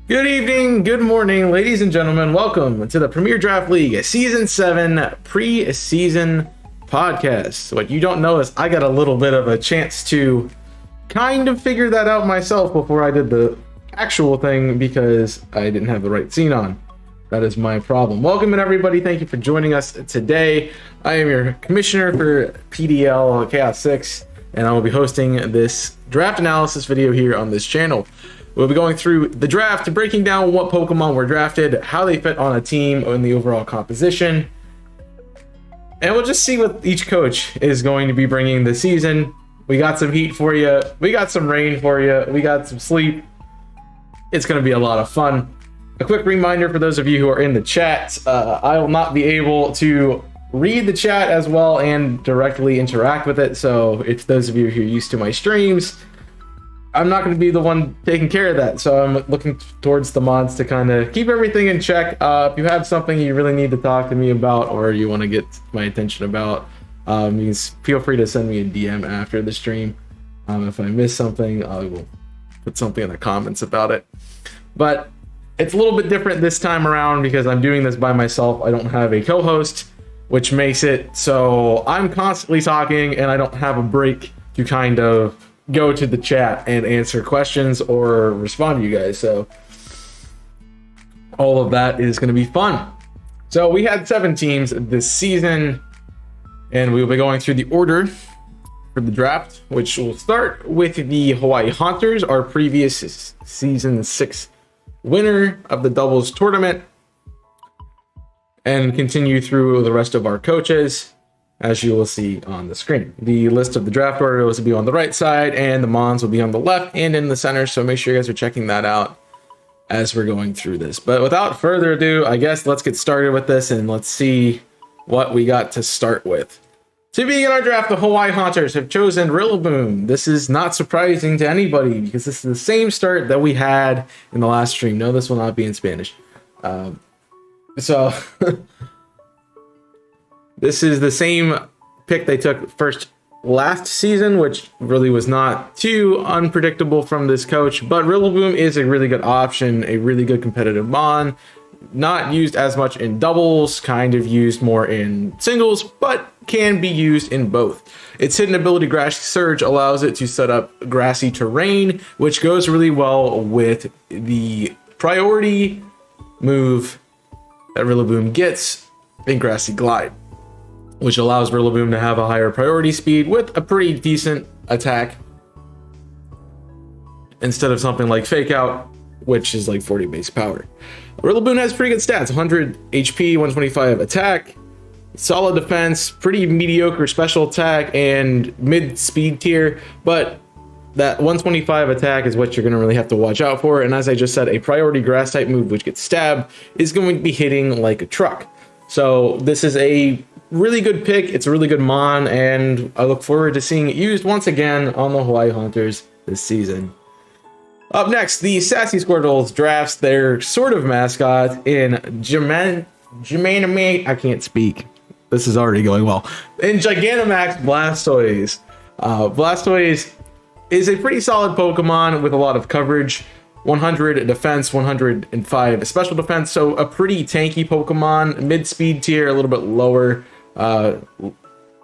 Good evening, good morning, ladies and gentlemen. Welcome to the Premier Draft League Season 7 Preseason Podcast. What you don't know is I got a little bit of a chance to kind of figure that out myself before I did the actual thing because I didn't have the right scene on. That is my problem. Welcome, everybody. Thank you for joining us today. I am your commissioner for PDL Chaos 6, and I will be hosting this draft analysis video here on this channel. We'll be going through the draft, breaking down what Pokemon were drafted, how they fit on a team, and the overall composition. And we'll just see what each coach is going to be bringing this season. We got some heat for you. We got some rain for you. We got some sleep. It's going to be a lot of fun. A quick reminder for those of you who are in the chat, I will not be able to read the chat as well and directly interact with it. So it's those of you who are used to my streams, I'm not going to be the one taking care of that, so I'm looking towards the mods to kind of keep everything in check. If you have something you really need to talk to me about or you want to get my attention about, you can feel free to send me a DM after the stream. If I miss something, I will put something in the comments about it. But it's a little bit different this time around because I'm doing this by myself. I don't have a co-host, which makes it so I'm constantly talking and I don't have a break to kind of go to the chat and answer questions or respond to you guys. So all of that is going to be fun. So we had 7 teams this season, and we'll be going through the order for the draft, which will start with the Hawaii Haunters, our previous season 6 winner of the doubles tournament, and continue through the rest of our coaches, as you will see on the screen. The list of the draft order will be on the right side, and the mons will be on the left and in the center, so make sure you guys are checking that out as we're going through this. But without further ado, I guess let's get started with this, and let's see what we got to start with. To begin our draft, the Hawaii Haunters have chosen Rillaboom. This is not surprising to anybody, because this is the same start that we had in the last stream. No, this will not be in Spanish. This is the same pick they took first last season, which really was not too unpredictable from this coach. But Rillaboom is a really good option, a really good competitive mon. Not used as much in doubles, kind of used more in singles, but can be used in both. Its hidden ability, Grassy Surge, allows it to set up grassy terrain, which goes really well with the priority move that Rillaboom gets in Grassy Glide, which allows Rillaboom to have a higher priority speed with a pretty decent attack instead of something like Fake Out, which is like 40 base power. Rillaboom has pretty good stats: 100 HP, 125 attack, solid defense, pretty mediocre special attack, and mid speed tier, but that 125 attack is what you're going to really have to watch out for. And as I just said, a priority grass type move, which gets stabbed, is going to be hitting like a truck. So this is a really good pick. It's a really good mon, and I look forward to seeing it used once again on the Hawaii Haunters this season. Up next, the Sassy Squirtles drafts their sort of mascot in I can't speak. This is already going well. In Gigantamax Blastoise. Blastoise is a pretty solid Pokemon with a lot of coverage. 100 defense, 105 special defense, so a pretty tanky Pokemon. Mid-speed tier, a little bit lower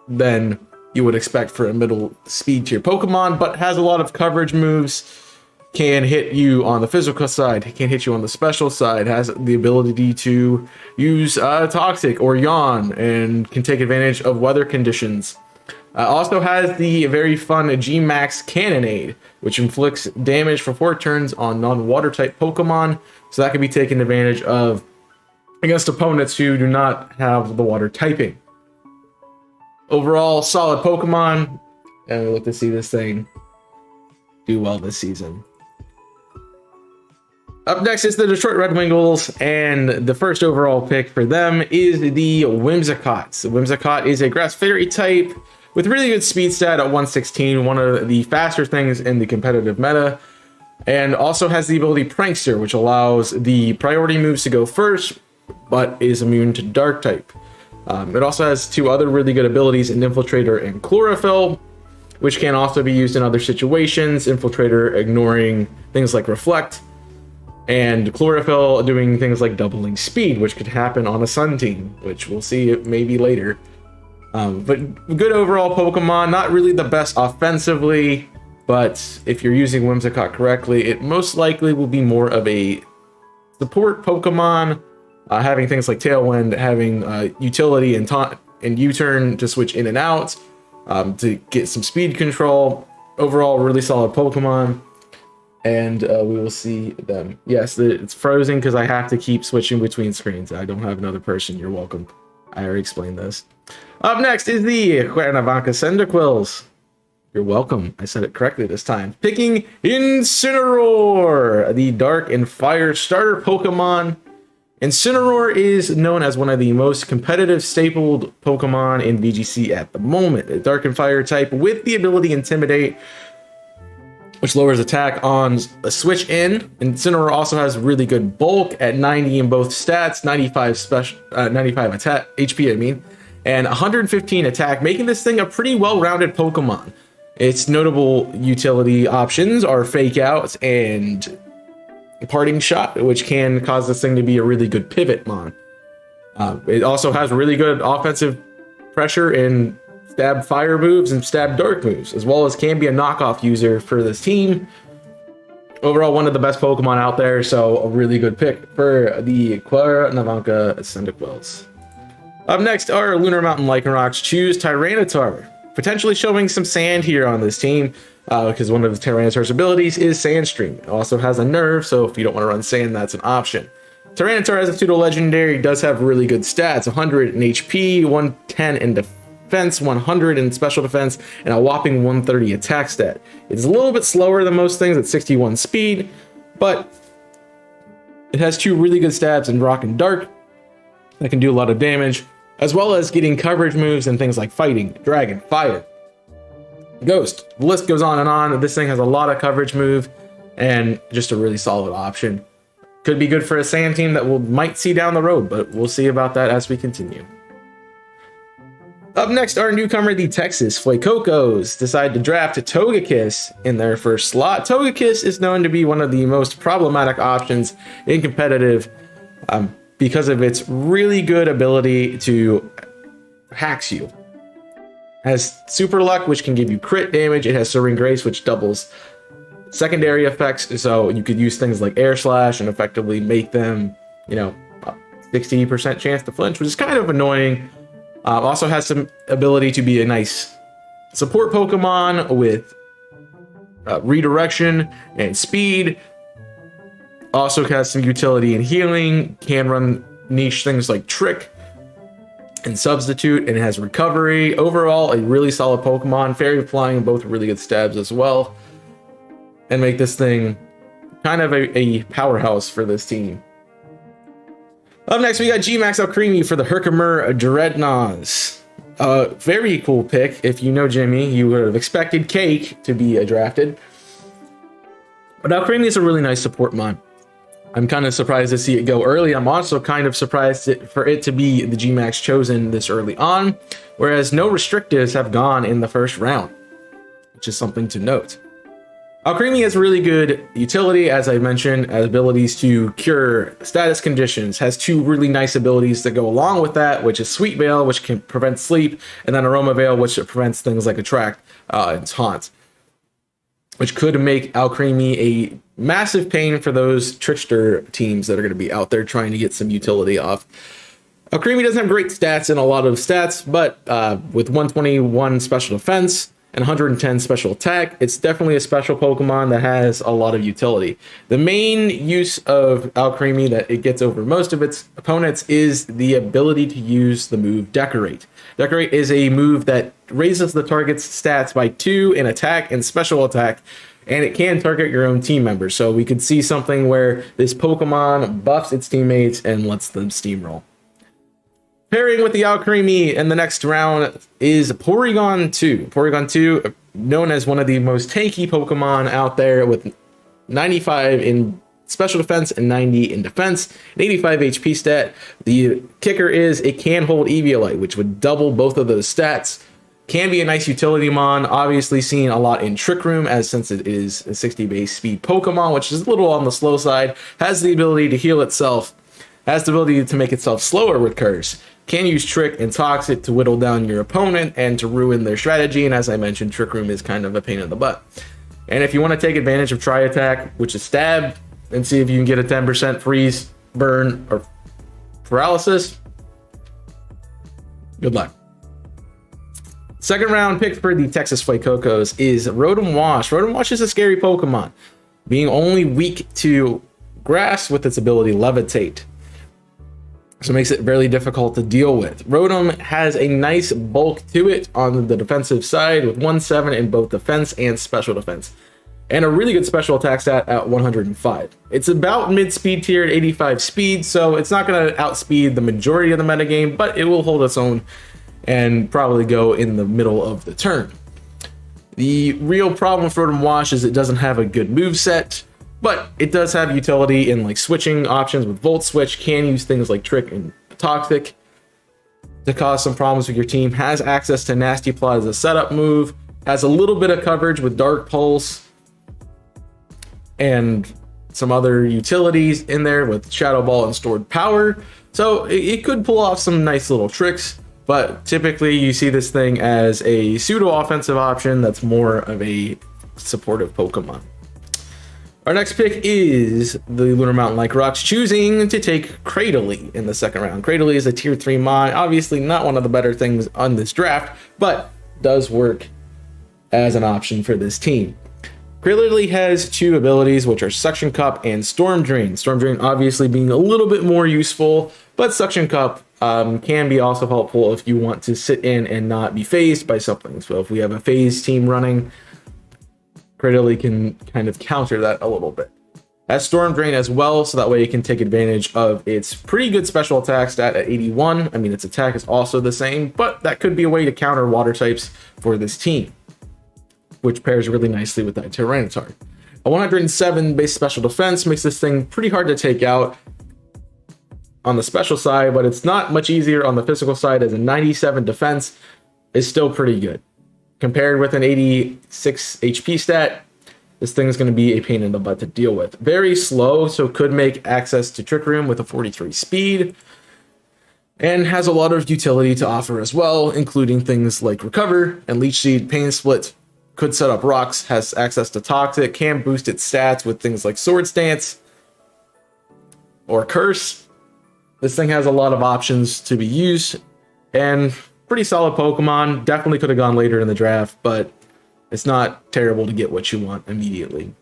than you would expect for a middle speed tier Pokemon, but has a lot of coverage moves. Can hit you on the physical side, can hit you on the special side, has the ability to use Toxic or Yawn, and can take advantage of weather conditions. Also has the very fun G-Max Cannonade, which inflicts damage for 4 turns on non-water type Pokemon, so that can be taken advantage of against opponents who do not have the water typing. Overall, solid Pokemon, and we look to see this thing do well this season. Up next is the Detroit Red Wingles, and the first overall pick for them is the Whimsicott. The Whimsicott is a Grass Fairy type with really good speed stat at 116, one of the faster things in the competitive meta, and also has the ability Prankster, which allows the priority moves to go first, but is immune to Dark type. It also has 2 other really good abilities in Infiltrator and Chlorophyll, which can also be used in other situations. Infiltrator ignoring things like Reflect, and Chlorophyll doing things like doubling speed, which could happen on a Sun team, which we'll see maybe later. But good overall Pokemon, not really the best offensively, but if you're using Whimsicott correctly, it most likely will be more of a support Pokemon, having things like Tailwind, having utility and taunt and U-turn to switch in and out, to get some speed control. Overall, really solid Pokemon, and we will see them. Yes, it's frozen because I have to keep switching between screens. I don't have another person. You're welcome. I already explained this. Up next is the Cuernavaca Cyndaquils. You're welcome. I said it correctly this time. Picking Incineroar, the Dark and Fire starter Pokemon. Incineroar is known as one of the most competitive stapled Pokemon in VGC at the moment. A Dark and Fire type with the ability Intimidate, which lowers attack on a switch in. Incineroar also has really good bulk at 90 in both stats, 95 attack HP, I mean, and 115 attack, making this thing a pretty well-rounded Pokemon. Its notable utility options are Fake Out and Parting Shot, which can cause this thing to be a really good pivot mon. It also has really good offensive pressure in Stab Fire moves and Stab Dark moves, as well as can be a knockoff user for this team. Overall, one of the best Pokemon out there, so a really good pick for the Cuernavaca Cyndaquils. Up next are Lunar Mountain Lycanrocs. Choose Tyranitar. Potentially showing some sand here on this team, because one of the Tyranitar's abilities is Sandstream. It also has a Nerve, so if you don't want to run Sand, that's an option. Tyranitar as a pseudo legendary does have really good stats: 100 in HP, 110 in defense, 100 in special defense, and a whopping 130 attack stat. It's a little bit slower than most things at 61 speed, but it has two really good stats in Rock and Dark that can do a lot of damage, as well as getting coverage moves and things like Fighting, Dragon, Fire, Ghost. The list goes on and on. This thing has a lot of coverage move and just a really solid option. Could be good for a Sand team that we might see down the road, but we'll see about that as we continue. Up next, our newcomer, the Texas Fuecocos, decide to draft Togekiss in their first slot. Togekiss is known to be one of the most problematic options in competitive, because of its really good ability to hacks you. It has Super Luck, which can give you crit damage. It has Serene Grace, which doubles secondary effects, so you could use things like Air Slash and effectively make them, 60% chance to flinch, which is kind of annoying. Also has some ability to be a nice support Pokemon with redirection and speed. Also has some utility in healing, can run niche things like Trick and Substitute, and it has recovery. Overall, a really solid Pokemon. Fairy Flying, both really good stabs as well, and make this thing kind of a powerhouse for this team. Up next, we got G-Max Alcremie for the Herkimer Dreadnoughts. Very cool pick. If you know Jimmy, you would have expected Cake to be drafted. But Alcremie is a really nice support mon. I'm kind of surprised to see it go early. I'm also kind of surprised for it to be the G-Max chosen this early on, whereas no restrictives have gone in the first round, which is something to note. Alcremie has really good utility, as I mentioned, as abilities to cure status conditions, has two really nice abilities that go along with that, which is Sweet Veil, which can prevent sleep, and then Aroma Veil, which prevents things like Attract and Taunt, which could make Alcremie a massive pain for those Trickster teams that are going to be out there trying to get some utility off. Alcremie doesn't have great stats in a lot of stats, but with 121 special defense and 110 special attack, it's definitely a special Pokemon that has a lot of utility. The main use of Alcremie that it gets over most of its opponents is the ability to use the move Decorate. Decorate is a move that raises the target's stats by 2 in attack and special attack, and it can target your own team members. So we could see something where this Pokemon buffs its teammates and lets them steamroll. Pairing with the Alcremie in the next round is Porygon II. Porygon II, known as one of the most tanky Pokemon out there, with 95 in special defense and 90 in defense, an 85 HP stat. The kicker is it can hold Eviolite, which would double both of those stats. Can be a nice utility mon, obviously seen a lot in Trick Room, as since it is a 60 base speed Pokemon, which is a little on the slow side, has the ability to heal itself, has the ability to make itself slower with Curse, can use Trick and Toxic to whittle down your opponent and to ruin their strategy, and as I mentioned, Trick Room is kind of a pain in the butt. And if you want to take advantage of Tri Attack, which is Stab, and see if you can get a 10% freeze, burn, or paralysis, good luck. Second round pick for the Texas Fuecocos is Rotom Wash. Rotom Wash is a scary Pokemon, being only weak to grass with its ability Levitate. So it makes it very difficult to deal with. Rotom has a nice bulk to it on the defensive side with 1/7 in both defense and special defense, and a really good special attack stat at 105. It's about mid-speed tier at 85 speed, so it's not going to outspeed the majority of the metagame, but it will hold its own and probably go in the middle of the turn. The real problem with Rotom Wash is it doesn't have a good move set, but it does have utility in like switching options with Volt Switch, can use things like Trick and Toxic to cause some problems with your team, has access to Nasty Plot as a setup move, has a little bit of coverage with Dark Pulse, and some other utilities in there with Shadow Ball and Stored Power. So it could pull off some nice little tricks, but typically you see this thing as a pseudo-offensive option that's more of a supportive Pokemon. Our next pick is the Lunar Mountain Lycanrocs, choosing to take Cradley in the second round. Cradley is a tier 3 mon, obviously not one of the better things on this draft, but does work as an option for this team. Cradley has two abilities, which are Suction Cup and Storm Drain. Storm Drain obviously being a little bit more useful, but Suction Cup can be also helpful if you want to sit in and not be phased by something. So if we have a phase team running, Cradley can kind of counter that a little bit. Has Storm Drain as well, so that way it can take advantage of its pretty good special attack stat at 81. I mean, its attack is also the same, but that could be a way to counter water types for this team, which pairs really nicely with that Tyranitar. A 107 base special defense makes this thing pretty hard to take out on the special side, but it's not much easier on the physical side, as a 97 defense is still pretty good. Compared with an 86 HP stat, this thing is going to be a pain in the butt to deal with. Very slow, so could make access to Trick Room with a 43 speed, and has a lot of utility to offer as well, including things like Recover and Leech Seed, Pain Split, could set up rocks, has access to Toxic, can boost its stats with things like Swords Dance or Curse. This thing has a lot of options to be used, and pretty solid Pokemon. Definitely could have gone later in the draft, but it's not terrible to get what you want immediately.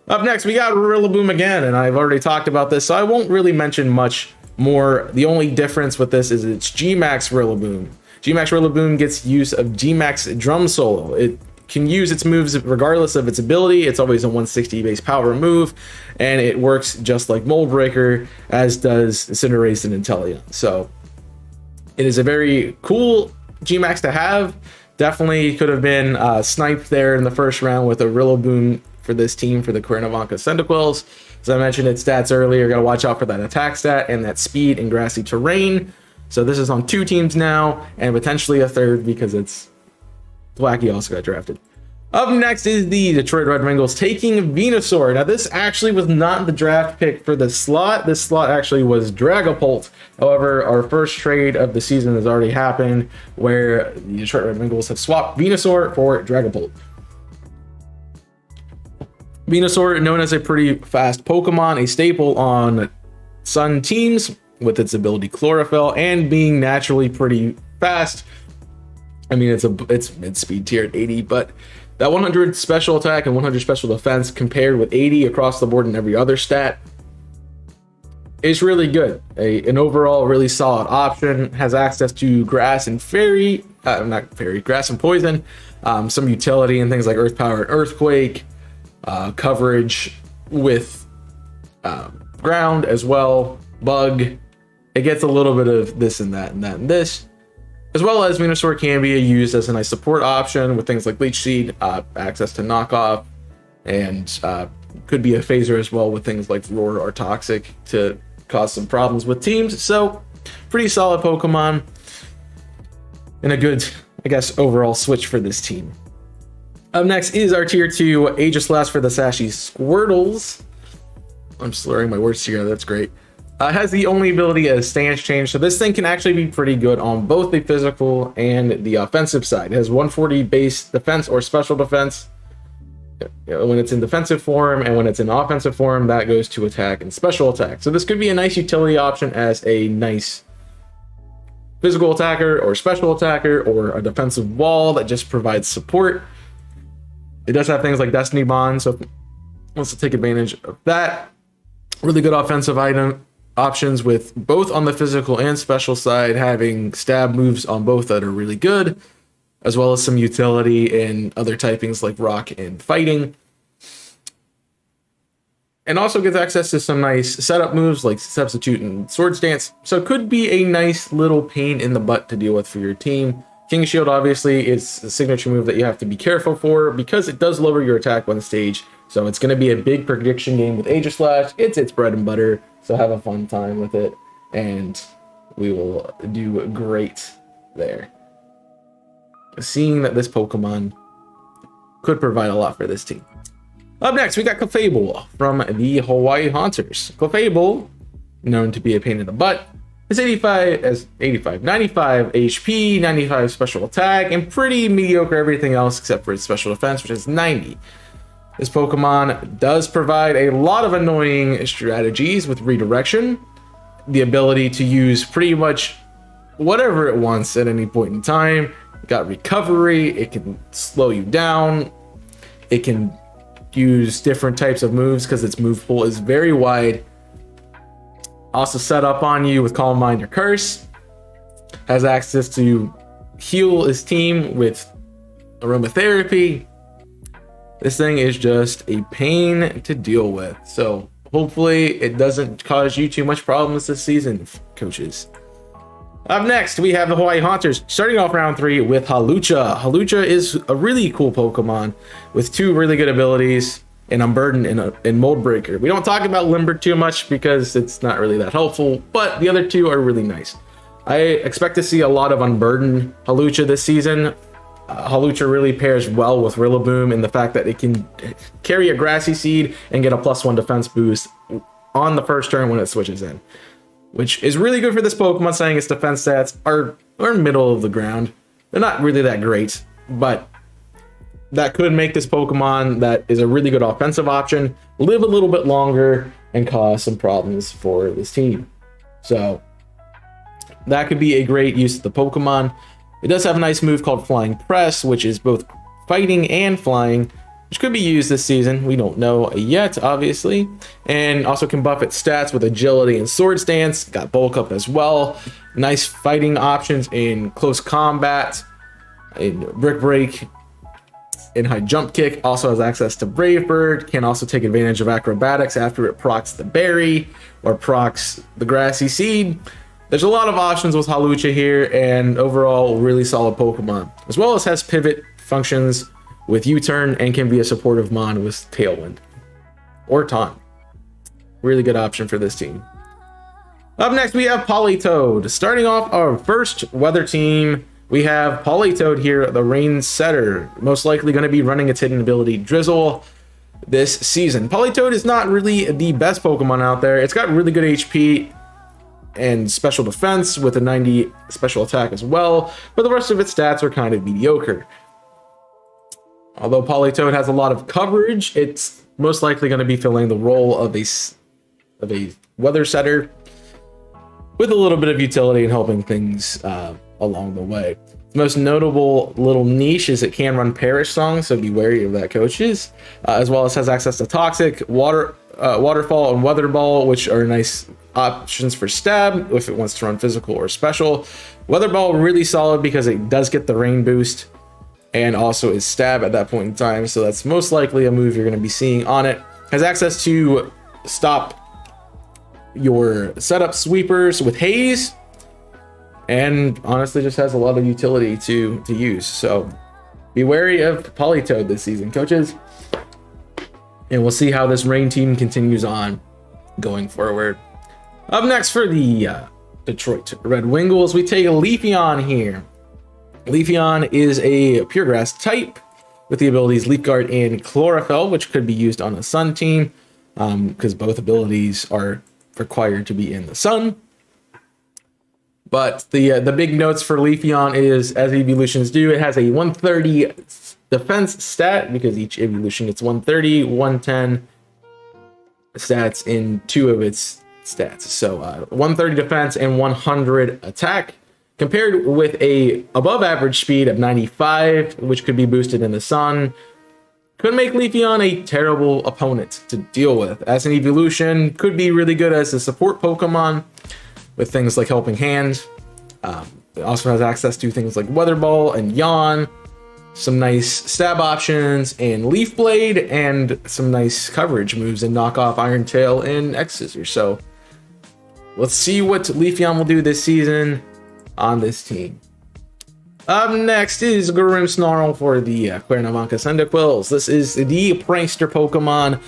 Up next, we got Rillaboom again, and I've already talked about this, so I won't really mention much more. The only difference with this is it's G-Max Rillaboom. G-Max Rillaboom gets use of G-Max Drum Solo. It can use its moves regardless of its ability. It's always a 160 base power move, and it works just like Mold Breaker, as does Incineroar and Inteleon. So it is a very cool G-Max to have. Definitely could have been sniped there in the first round with a Rillaboom for this team for the Cuernavaca Cyndaquils. As I mentioned its stats earlier, got to watch out for that attack stat and that speed in grassy terrain. So this is on 2 teams now, and potentially a third because it's Wacky also got drafted. Up next is the Detroit Red Wings taking Venusaur. Now this actually was not the draft pick for the slot. This slot actually was Dragapult. However, our first trade of the season has already happened, where the Detroit Red Wings have swapped Venusaur for Dragapult. Venusaur, known as a pretty fast Pokemon, a staple on Sun teams with its ability Chlorophyll and being naturally pretty fast. I mean, it's mid-speed tier at 80, but that 100 special attack and 100 special defense compared with 80 across the board in every other stat is really good. An overall really solid option. Has access to grass and grass and poison, some utility and things like Earth Power and Earthquake, coverage with ground as well, bug. It gets a little bit of this and that and that and this. As well as Venusaur can be used as a nice support option with things like Leech Seed, access to Knockoff, and could be a phaser as well with things like Roar or Toxic to cause some problems with teams. So pretty solid Pokemon and a good I guess, overall switch for this team. Up next is our tier 2 Aegislash for the Sassy Squirtles. I'm slurring my words together, that's great. Has the only ability as stance change, so this thing can actually be pretty good on both the physical and the offensive side. It has 140 base defense or special defense when it's in defensive form, and when it's in offensive form, that goes to attack and special attack. So this could be a nice utility option as a nice physical attacker or special attacker or a defensive wall that just provides support. It does have things like Destiny Bond, so if it wants to take advantage of that. Really good offensive item options with both on the physical and special side, having stab moves on both that are really good, as well as some utility in other typings like rock and fighting. And also gets access to some nice setup moves like substitute and sword stance, so it could be a nice little pain in the butt to deal with for your team. King Shield obviously is a signature move that you have to be careful for because it does lower your attack one stage. So it's going to be a big prediction game with Aegislash. It's its bread and butter, so have a fun time with it, and we will do great there. Seeing that this Pokemon could provide a lot for this team. Up next, we got Fable from the Hawaii Haunters. Fable, known to be a pain in the butt, is 95 HP, 95 special attack, and pretty mediocre everything else except for its special defense, which is 90. This Pokemon does provide a lot of annoying strategies with redirection, the ability to use pretty much whatever it wants at any point in time. Got recovery, it can slow you down, it can use different types of moves because its move pool is very wide. Also set up on you with Calm Mind or Curse. Has access to heal his team with aromatherapy. This thing is just a pain to deal with. So hopefully it doesn't cause you too much problems this season, coaches. Up next, we have the Hawaii Haunters, starting off round 3 with Halucha. Halucha is a really cool Pokemon with 2 really good abilities, and Unburden and Mold Breaker. We don't talk about Limber too much because it's not really that helpful, but the other 2 are really nice. I expect to see a lot of Unburden Halucha this season. Halucha really pairs well with Rillaboom in the fact that it can carry a Grassy Seed and get a +1 defense boost on the first turn when it switches in, which is really good for this Pokemon, saying its defense stats are middle of the ground. They're not really that great, but that could make this Pokemon that is a really good offensive option live a little bit longer and cause some problems for this team. So that could be a great use of the Pokemon. It does have a nice move called Flying Press, which is both fighting and flying, which could be used this season. We don't know yet, obviously. And also can buff its stats with agility and sword stance. Got bulk up as well. Nice fighting options in close combat, in Brick Break, in High Jump Kick. Also has access to Brave Bird. Can also take advantage of acrobatics after it procs the berry or procs the Grassy Seed. There's a lot of options with Halucha here, and overall really solid Pokemon, as well as has pivot functions with U-turn and can be a supportive mon with Tailwind or Taunt. Really good option for this team. Up next, we have Politoad. Starting off our first weather team, we have Politoad here, the Rain Setter, most likely going to be running its hidden ability Drizzle this season. Politoad is not really the best Pokemon out there. It's got really good HP and special defense with a 90 special attack as well, but the rest of its stats are kind of mediocre. Although Politoad has a lot of coverage, it's most likely going to be filling the role of a weather setter with a little bit of utility and helping things along the way. The most notable little niche is it can run Perish Song, so be wary of that, coaches, as well as has access to Toxic, Waterfall, and Weather Ball, which are nice options for stab if it wants to run physical or special. Weather Ball really solid because it does get the rain boost and also is stab at that point in time, so that's most likely a move you're going to be seeing on it. Has access to stop your setup sweepers with Haze, and honestly just has a lot of utility to use. So be wary of Politoad this season, coaches, and we'll see how this rain team continues on going forward. Up next for the Detroit Red Wingles, we take a Leafeon here. Leafeon is a pure grass type with the abilities Leaf Guard and Chlorophyll, which could be used on a sun team because both abilities are required to be in the sun. But the big notes for Leafeon is, as evolutions do, it has a 130 defense stat because each evolution gets 130, 110 stats in 2 of its stats. So 130 defense and 100 attack, compared with a above average speed of 95, which could be boosted in the sun. Could make Leafeon a terrible opponent to deal with. As an evolution, could be really good as a support Pokemon with things like Helping Hand. It also has access to things like Weather Ball and Yawn, some nice stab options and Leaf Blade, and some nice coverage moves and knock off Iron Tail and X Scissors. So let's see what Leafeon will do this season on this team. Up next is Grimsnarl for the Cuernavaca Cyndaquils. This is the Prankster Pokemon,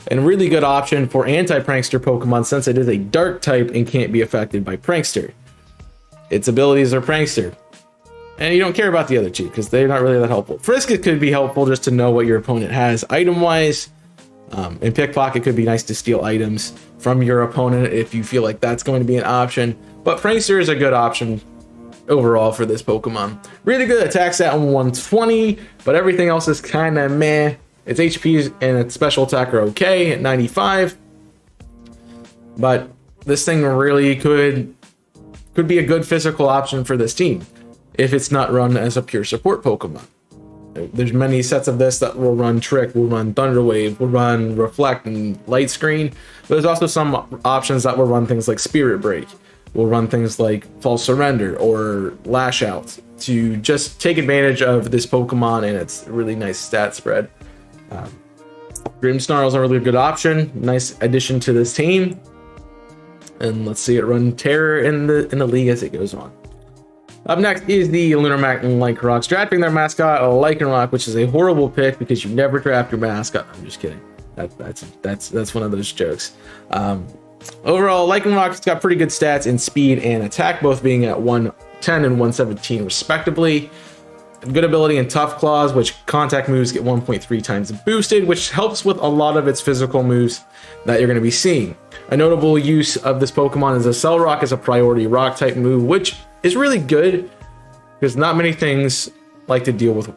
and a really good option for anti-Prankster Pokemon since it is a dark type and can't be affected by Prankster. Its abilities are Prankster, and you don't care about the other two because they're not really that helpful. Frisk could be helpful just to know what your opponent has item-wise, and Pickpocket could be nice to steal items from your opponent if you feel like that's going to be an option. But Prankster is a good option overall for this Pokemon. Really good attack stat on 120, but everything else is kind of meh. Its HP and its special attack are okay at 95, but this thing really could be a good physical option for this team if it's not run as a pure support Pokemon. There's many sets of this that will run Trick, will run Thunder Wave, will run Reflect and Light Screen, but there's also some options that will run things like Spirit Break, will run things like False Surrender or Lash Out to just take advantage of this Pokemon and its really nice stat spread. Grimsnarl is a really good option, nice addition to this team, and let's see it run Terror in the league as it goes on. Up next is the Lunarmach and Lycanroc, drafting their mascot Lycanroc, which is a horrible pick because you never draft your mascot. I'm just kidding. That's one of those jokes. Overall, Lycanroc's got pretty good stats in speed and attack, both being at 110 and 117 respectively. Good ability in Tough Claws, which contact moves get 1.3 times boosted, which helps with a lot of its physical moves that you're going to be seeing. A notable use of this Pokemon is a Cell Rock as a priority rock type move, which is really good because not many things like to deal with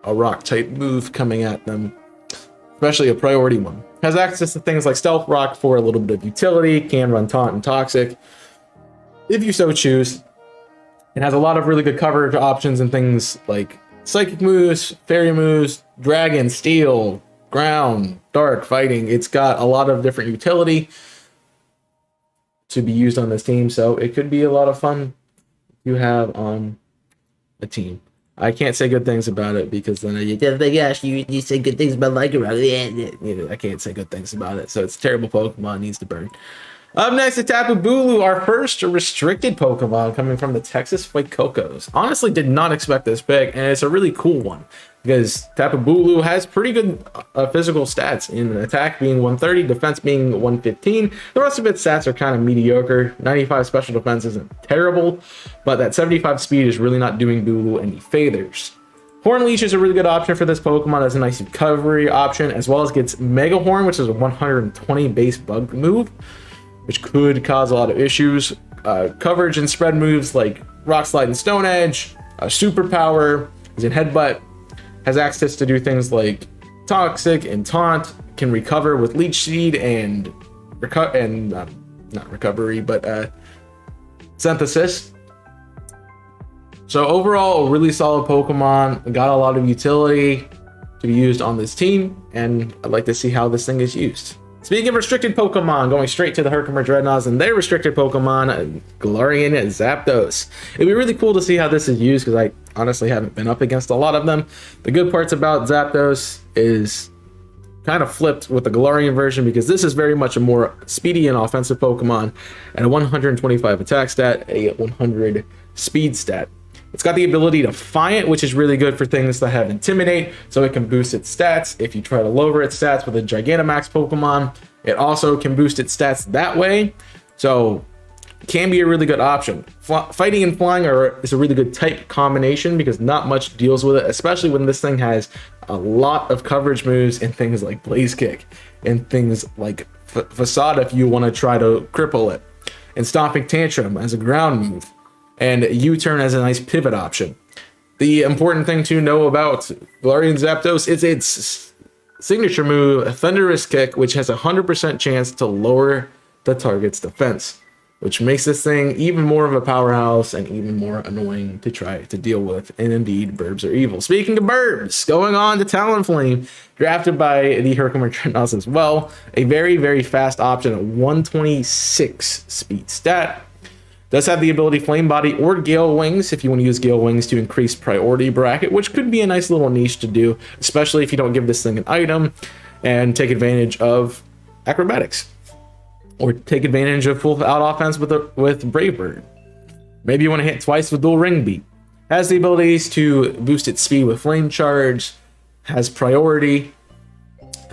a rock type move coming at them, especially a priority one. Has access to things like Stealth Rock for a little bit of utility, can run Taunt and Toxic if you so choose. It has a lot of really good coverage options and things like Psychic moves, Fairy moves, Dragon, Steel, Ground, Dark, Fighting. It's got a lot of different utility to be used on this team, so it could be a lot of fun you have on a team. I can't say good things about it because then you say good things about Lycanroc. I can't say good things about it, so it's a terrible Pokemon, needs to burn. Up next is Tapabulu, our first restricted Pokemon coming from the Texas Fuecocos. Honestly, did not expect this pick, and it's a really cool one because Tapabulu has pretty good physical stats, in attack being 130, defense being 115. The rest of its stats are kind of mediocre. 95 special defense isn't terrible, but that 75 speed is really not doing Bulu any favors. Horn Leech is a really good option for this Pokemon as a nice recovery option, as well as gets Mega Horn, which is a 120 base bug move, which could cause a lot of issues. Coverage and spread moves like Rock Slide and Stone Edge, Superpower, is in Headbutt, has access to do things like Toxic and Taunt, can recover with Leech Seed and not recovery, but Synthesis. So overall, a really solid Pokemon, got a lot of utility to be used on this team, and I'd like to see how this thing is used. Speaking of restricted Pokemon, going straight to the Herkimer Dreadnoughts and their restricted Pokemon, Galarian Zapdos. It'd be really cool to see how this is used because I honestly haven't been up against a lot of them. The good parts about Zapdos is kind of flipped with the Galarian version because this is very much a more speedy and offensive Pokemon, and a 125 attack stat, a 100 speed stat. It's got the ability to Defiant, which is really good for things that have Intimidate, so it can boost its stats if you try to lower its stats with a Gigantamax Pokemon. It also can boost its stats that way. So can be a really good option. Fighting and flying is a really good type combination because not much deals with it, especially when this thing has a lot of coverage moves and things like Blaze Kick and things like Facade if you want to try to cripple it, and Stomping Tantrum as a ground move, and U-Turn as a nice pivot option. The important thing to know about Galarian Zapdos is its signature move, Thunderous Kick, which has a 100% chance to lower the target's defense, which makes this thing even more of a powerhouse and even more annoying to try to deal with. And indeed, Burbs are evil. Speaking of Burbs, going on to Talonflame, drafted by the Herkimer Dreadnoughts as well. A very, very fast option, a 126 speed stat. Does have the ability Flame Body or Gale Wings if you want to use Gale Wings to increase priority bracket, which could be a nice little niche to do, especially if you don't give this thing an item and take advantage of acrobatics. Or take advantage of full out offense with Brave Bird. Maybe you want to hit twice with Dual Ring Beat. Has the abilities to boost its speed with Flame Charge, has priority,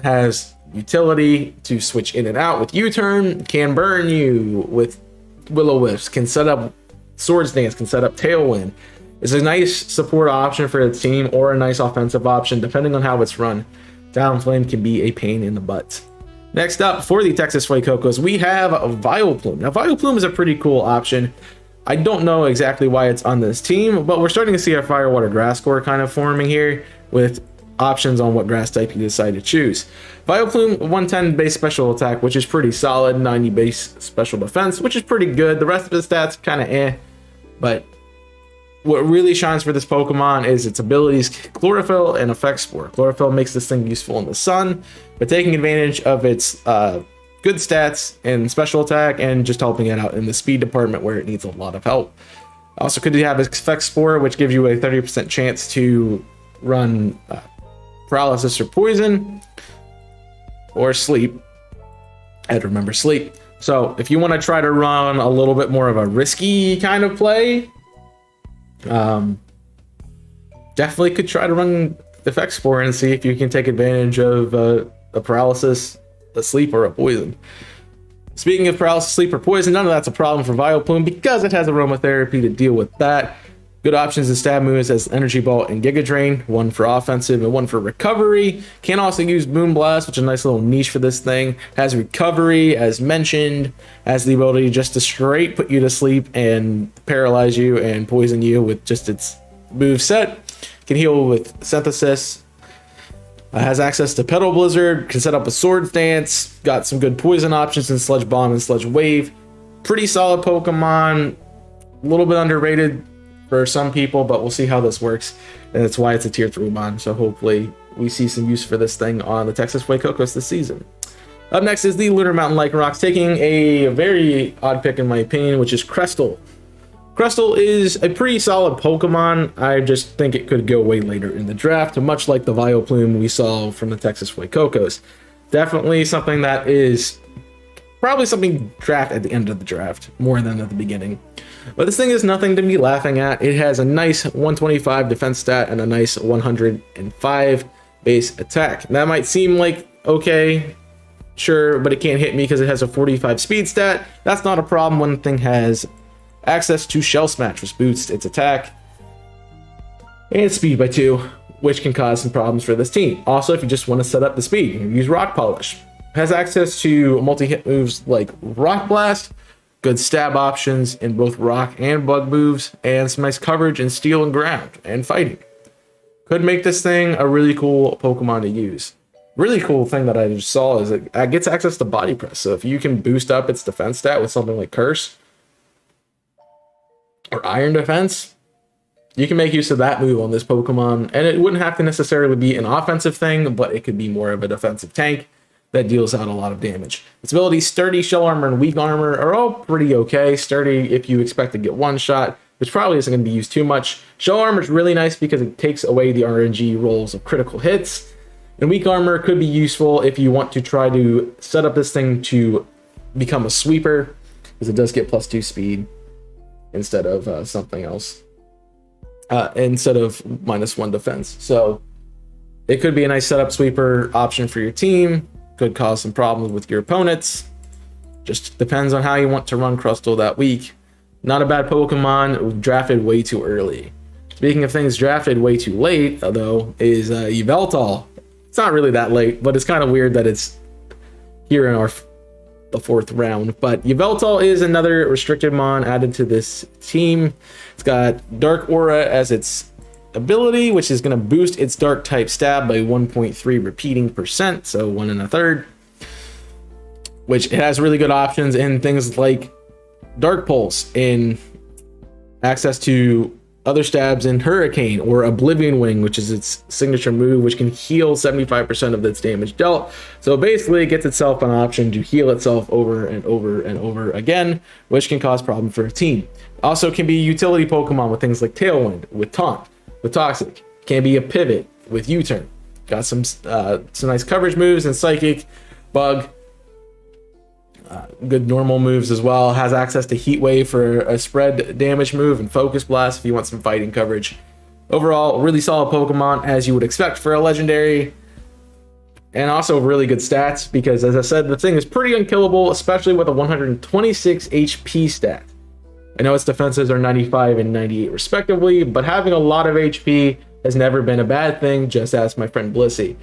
has utility to switch in and out with U-Turn, can burn you with Will-O-Wisp, can set up Swords Dance, can set up Tailwind. It's a nice support option for the team or a nice offensive option depending on how it's run. Talonflame can be a pain in the butt. Next up for the Texas Fuecocos, we have Vileplume. Now Vileplume is a pretty cool option. I don't know exactly why it's on this team, but we're starting to see our Fire Water Grass core kind of forming here with options on what grass type you decide to choose. Vileplume, 110 base special attack, which is pretty solid, 90 base special defense, which is pretty good. The rest of the stats kind of but what really shines for this Pokemon is its abilities Chlorophyll and Effect Spore. Chlorophyll makes this thing useful in the sun, but taking advantage of its good stats and special attack and just helping it out in the speed department where it needs a lot of help. Also could have Effect Spore, which gives you a 30% chance to run Paralysis or Poison or Sleep. I had to remember Sleep. So if you want to try to run a little bit more of a risky kind of play, definitely could try to run Effect Spore and see if you can take advantage of a Paralysis, a Sleep, or a Poison. Speaking of Paralysis, Sleep, or Poison, none of that's a problem for Vileplume because it has Aromatherapy to deal with that. Good options in stab moves as Energy Ball and Giga Drain, one for offensive and one for recovery. Can also use Moonblast, which is a nice little niche for this thing. Has recovery, as mentioned. Has the ability just to straight put you to sleep and paralyze you and poison you with just its move set. Can heal with Synthesis. Has access to Petal Blizzard. Can set up a Swords Dance. Got some good poison options in Sludge Bomb and Sludge Wave. Pretty solid Pokemon. A little bit underrated for some people, but we'll see how this works, and that's why it's a tier 3 mon, so hopefully we see some use for this thing on the Texas Fuecocos this season. Up next is the Lunar Mountain Lycanroc, taking a very odd pick in my opinion, which is Crystal. Crystal is a pretty solid Pokemon. I just think it could go way later in the draft, much like the Vileplume we saw from the Texas Fuecocos. Definitely something that is probably something draft at the end of the draft more than at the beginning. But this thing is nothing to be laughing at. It has a nice 125 defense stat and a nice 105 base attack. That might seem like, okay, sure, but it can't hit me because it has a 45 speed stat. That's not a problem when the thing has access to Shell Smash, which boosts its attack and speed by 2, which can cause some problems for this team. Also, if you just want to set up the speed, you can use Rock Polish. It has access to multi-hit moves like Rock Blast, good stab options in both rock and bug moves, and some nice coverage in steel and ground and fighting. Could make this thing a really cool Pokemon to use. Really cool thing that I just saw is it gets access to Body Press. So if you can boost up its defense stat with something like Curse or Iron Defense, you can make use of that move on this Pokemon. And it wouldn't have to necessarily be an offensive thing, but it could be more of a defensive tank that deals out a lot of damage. Its abilities Sturdy, Shell Armor, and Weak Armor are all pretty okay. Sturdy if you expect to get one shot, which probably isn't going to be used too much. Shell Armor is really nice because it takes away the RNG rolls of critical hits. And Weak Armor could be useful if you want to try to set up this thing to become a sweeper, because it does get +2 speed instead of something else. Instead of -1 defense. So it could be a nice setup sweeper option for your team. Could cause some problems with your opponents. Just depends on how you want to run Crustle that week. Not a bad Pokemon, drafted way too early. Speaking of things drafted way too late, though, is Yveltal. It's not really that late, but it's kind of weird that it's here in the 4th round. But Yveltal is another restricted mon added to this team. It's got Dark Aura as its ability, which is going to boost its dark type stab by 1.3 repeating percent, so 1 1/3. Which it has really good options in things like Dark Pulse, in access to other stabs in Hurricane, or Oblivion Wing, which is its signature move, which can heal 75% of its damage dealt. So basically it gets itself an option to heal itself over and over and over again, which can cause problem for a team. Also can be a utility Pokemon with things like Tailwind, with Taunt, with Toxic. Can be a pivot with U-Turn. Got some nice coverage moves and Psychic, Bug, good normal moves as well. Has access to Heat Wave for a spread damage move, and Focus Blast if you want some fighting coverage. Overall, really solid Pokemon, as you would expect for a legendary, and also really good stats, because as I said, the thing is pretty unkillable, especially with a 126 HP stat. I know its defenses are 95 and 98 respectively, but having a lot of HP has never been a bad thing, just ask my friend Blissey.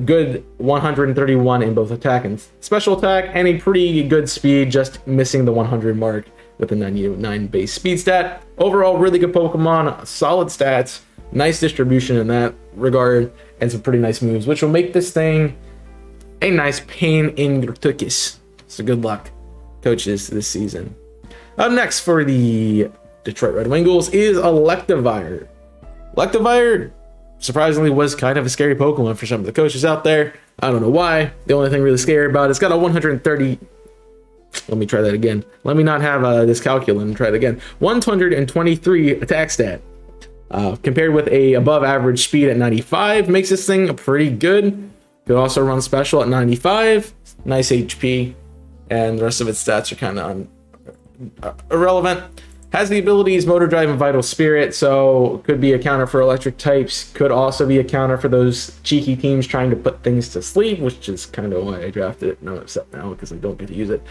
Good 131 in both attack and special attack, and a pretty good speed, just missing the 100 mark with a 99 base speed stat. Overall, really good Pokemon, solid stats, nice distribution in that regard, and some pretty nice moves, which will make this thing a nice pain in your tuchus. So good luck, coaches, this season. Up next for the Detroit Red Wingles is Electavir. Electavir surprisingly was kind of a scary Pokemon for some of the coaches out there. I don't know why. The only thing really scary about it's got a 130. Let me try that again. Let me not have this calculus and try it again. 123 attack stat. Compared with a above average speed at 95, makes this thing pretty good. Could also run special at 95. Nice HP. And the rest of its stats are kind of irrelevant. Has the abilities Motor Drive and Vital Spirit, so could be a counter for electric types. Could also be a counter for those cheeky teams trying to put things to sleep, which is kind of why I drafted it. And I'm upset now because I don't get to use it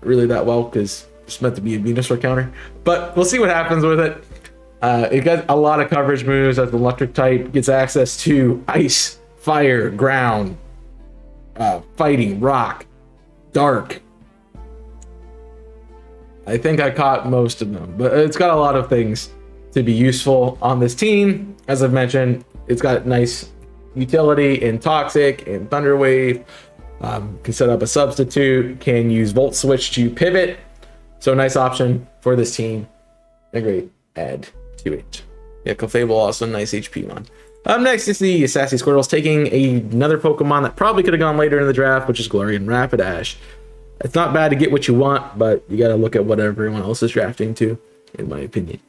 really that well, because it's meant to be a Venusaur counter. But we'll see what happens with it. It got a lot of coverage moves as the electric type, gets access to Ice, Fire, Ground, Fighting, Rock, Dark. I think I caught most of them, but it's got a lot of things to be useful on this team. As I've mentioned, it's got nice utility in Toxic and Thunder Wave. Can set up a substitute, can use Volt Switch to pivot. So nice option for this team. A great add to it. Yeah, Fable also nice HP one. Up next is the Sassy Squirtles, taking another Pokemon that probably could have gone later in the draft, which is Galarian Rapidash. It's not bad to get what you want, but you got to look at what everyone else is drafting too, in my opinion.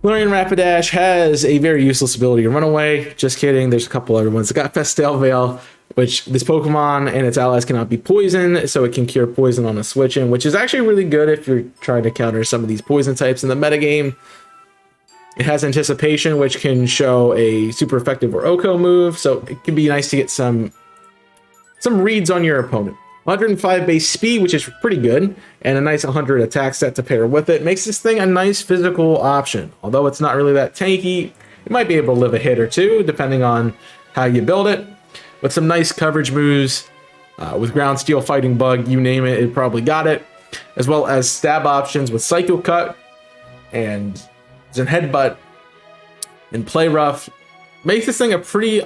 Galarian Rapidash has a very useless ability to run away. Just kidding, there's a couple other ones. It got Festal Veil, which this Pokemon and its allies cannot be poisoned, so it can cure poison on a switch in, which is actually really good if you're trying to counter some of these poison types in the metagame. It has Anticipation, which can show a super effective Oko move, so it can be nice to get some reads on your opponent. 105 base speed, which is pretty good, and a nice 100 attack set to pair with it. Makes this thing a nice physical option. Although it's not really that tanky, it might be able to live a hit or two, depending on how you build it. With some nice coverage moves, with Ground Steel, Fighting Bug, you name it, it probably got it. As well as stab options with Psycho Cut and Zen Headbutt and Play Rough. Makes this thing a pretty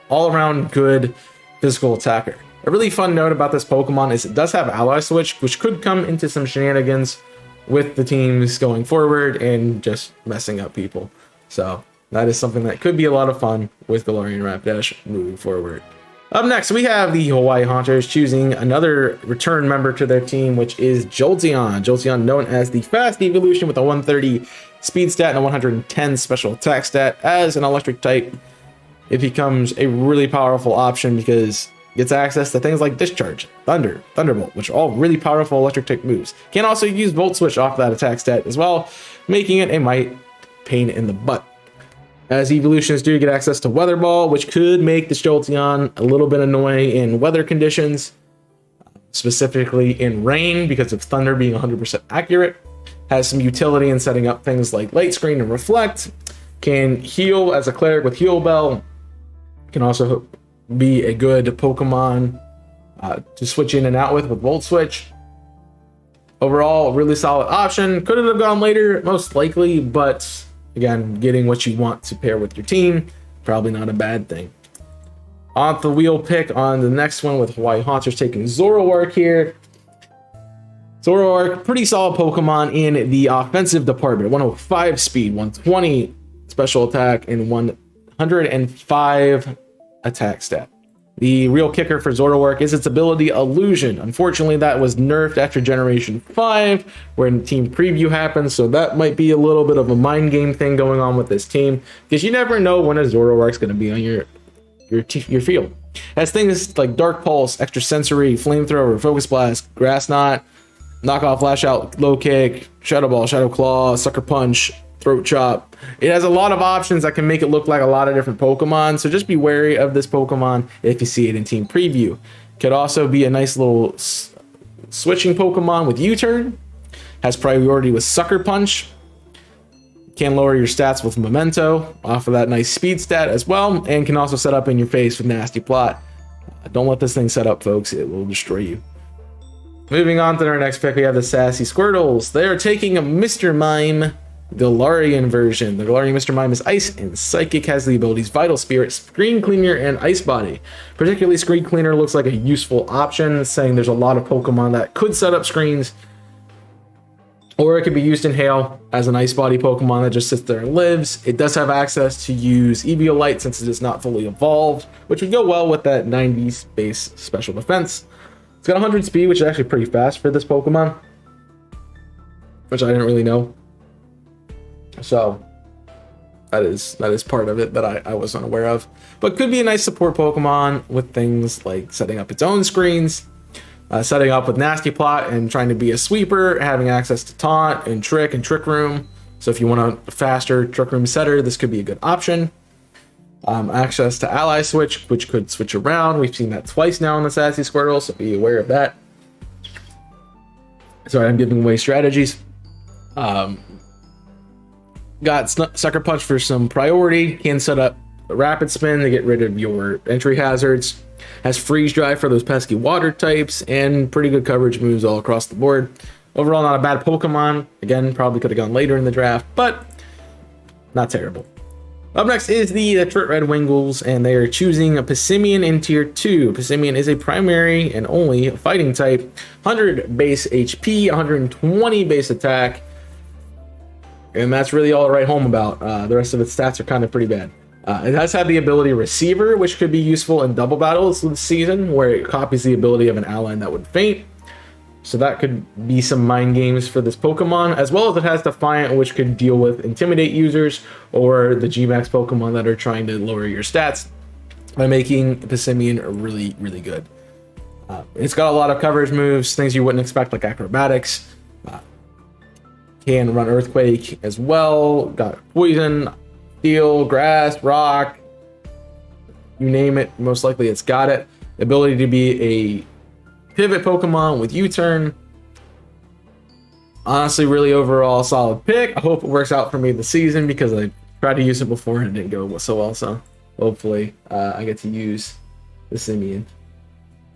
all-around good physical attacker. A really fun note about this Pokemon is it does have Ally Switch, which could come into some shenanigans with the teams going forward and just messing up people. So that is something that could be a lot of fun with Galarian Rapidash moving forward. Up next, we have the Hawaii Haunters choosing another return member to their team, which is Jolteon. Jolteon, known as the Fast Evolution with a 130 speed stat and a 110 special attack stat. As an electric type, it becomes a really powerful option because it gets access to things like Discharge, Thunder, Thunderbolt, which are all really powerful electric type moves. Can also use Volt Switch off that attack stat as well, making it a might pain in the butt. As evolutions do get access to Weather Ball, which could make this Jolteon a little bit annoying in weather conditions. specifically in rain because of thunder being 100% accurate. Has some utility in setting up things like Light Screen and Reflect. Can heal as a cleric with Heal Bell. Can also be a good Pokemon to switch in and out with Volt Switch. Overall, really solid option. Could have gone later, most likely, but again, getting what you want to pair with your team, probably not a bad thing. On the wheel pick on the next one with Hawaii Haunters taking ZoroWork here. ZoroWork, pretty solid Pokemon in the offensive department. 105 speed, 120 special attack, and 105 attack stat. The real kicker for ZoroWork is its ability Illusion. Unfortunately, that was nerfed after Generation 5, when Team Preview happened, so that might be a little bit of a mind game thing going on with this team, because you never know when a ZoroWork's going to be on your field. Has things like Dark Pulse, Extra Sensory, Flamethrower, Focus Blast, Grass Knot, Knockoff, Lash Out, Low Kick, Shadow Ball, Shadow Claw, Sucker Punch, Throat Chop. It has a lot of options that can make it look like a lot of different Pokemon, so just be wary of this Pokemon if you see it in Team Preview. Could also be a nice little switching Pokemon with U-Turn. Has priority with Sucker Punch. Can lower your stats with Memento off of that nice speed stat as well, and can also set up in your face with Nasty Plot. Don't let this thing set up, folks. It will destroy you. Moving on to our next pick, we have the Sassy Squirtles. They are taking a Mr. Mime Galarian version. The Galarian Mr. Mime is Ice and Psychic, has the abilities Vital Spirit, Screen Cleaner, and Ice Body. Particularly Screen Cleaner looks like a useful option, saying there's a lot of Pokemon that could set up screens. Or it could be used in Hail as an Ice Body Pokemon that just sits there and lives. It does have access to use Eviolite since it is not fully evolved, which would go well with that 90s base special defense. It's got 100 speed, which is actually pretty fast for this Pokemon, which I didn't really know. So that is part of it that I was unaware of. But could be a nice support Pokemon with things like setting up its own screens, setting up with Nasty Plot and trying to be a sweeper, having access to Taunt and Trick Room. So if you want a faster Trick Room setter, this could be a good option. Access to Ally Switch, which could switch around. We've seen that twice now in the Sassy Squirtle, so be aware of that. Sorry, I'm giving away strategies. Got Sucker Punch for some priority. Can set up a Rapid Spin to get rid of your entry hazards. Has Freeze Dry for those pesky water types, and pretty good coverage moves all across the board. Overall, not a bad Pokemon. Again, probably could have gone later in the draft, but not terrible. Up next is the Detroit Red Wingles, and they are choosing a Passimian in Tier 2. Passimian is a primary and only fighting type. 100 base HP, 120 base attack, and that's really all to write home about. The rest of its stats are kind of pretty bad. It does have the ability Receiver, which could be useful in double battles this season, where it copies the ability of an ally that would faint. So that could be some mind games for this Pokemon, as well as it has Defiant, which could deal with Intimidate users or the G-Max Pokemon that are trying to lower your stats by making Passimian really, really good. It's got a lot of coverage moves, things you wouldn't expect, like Acrobatics. Can run Earthquake as well. Got Poison, Steel, Grass, Rock, you name it, most likely it's got it. The ability to be a pivot Pokemon with U-Turn. Honestly, really overall solid pick. I hope it works out for me this season, because I tried to use it before and it didn't go so well. So hopefully I get to use the Simian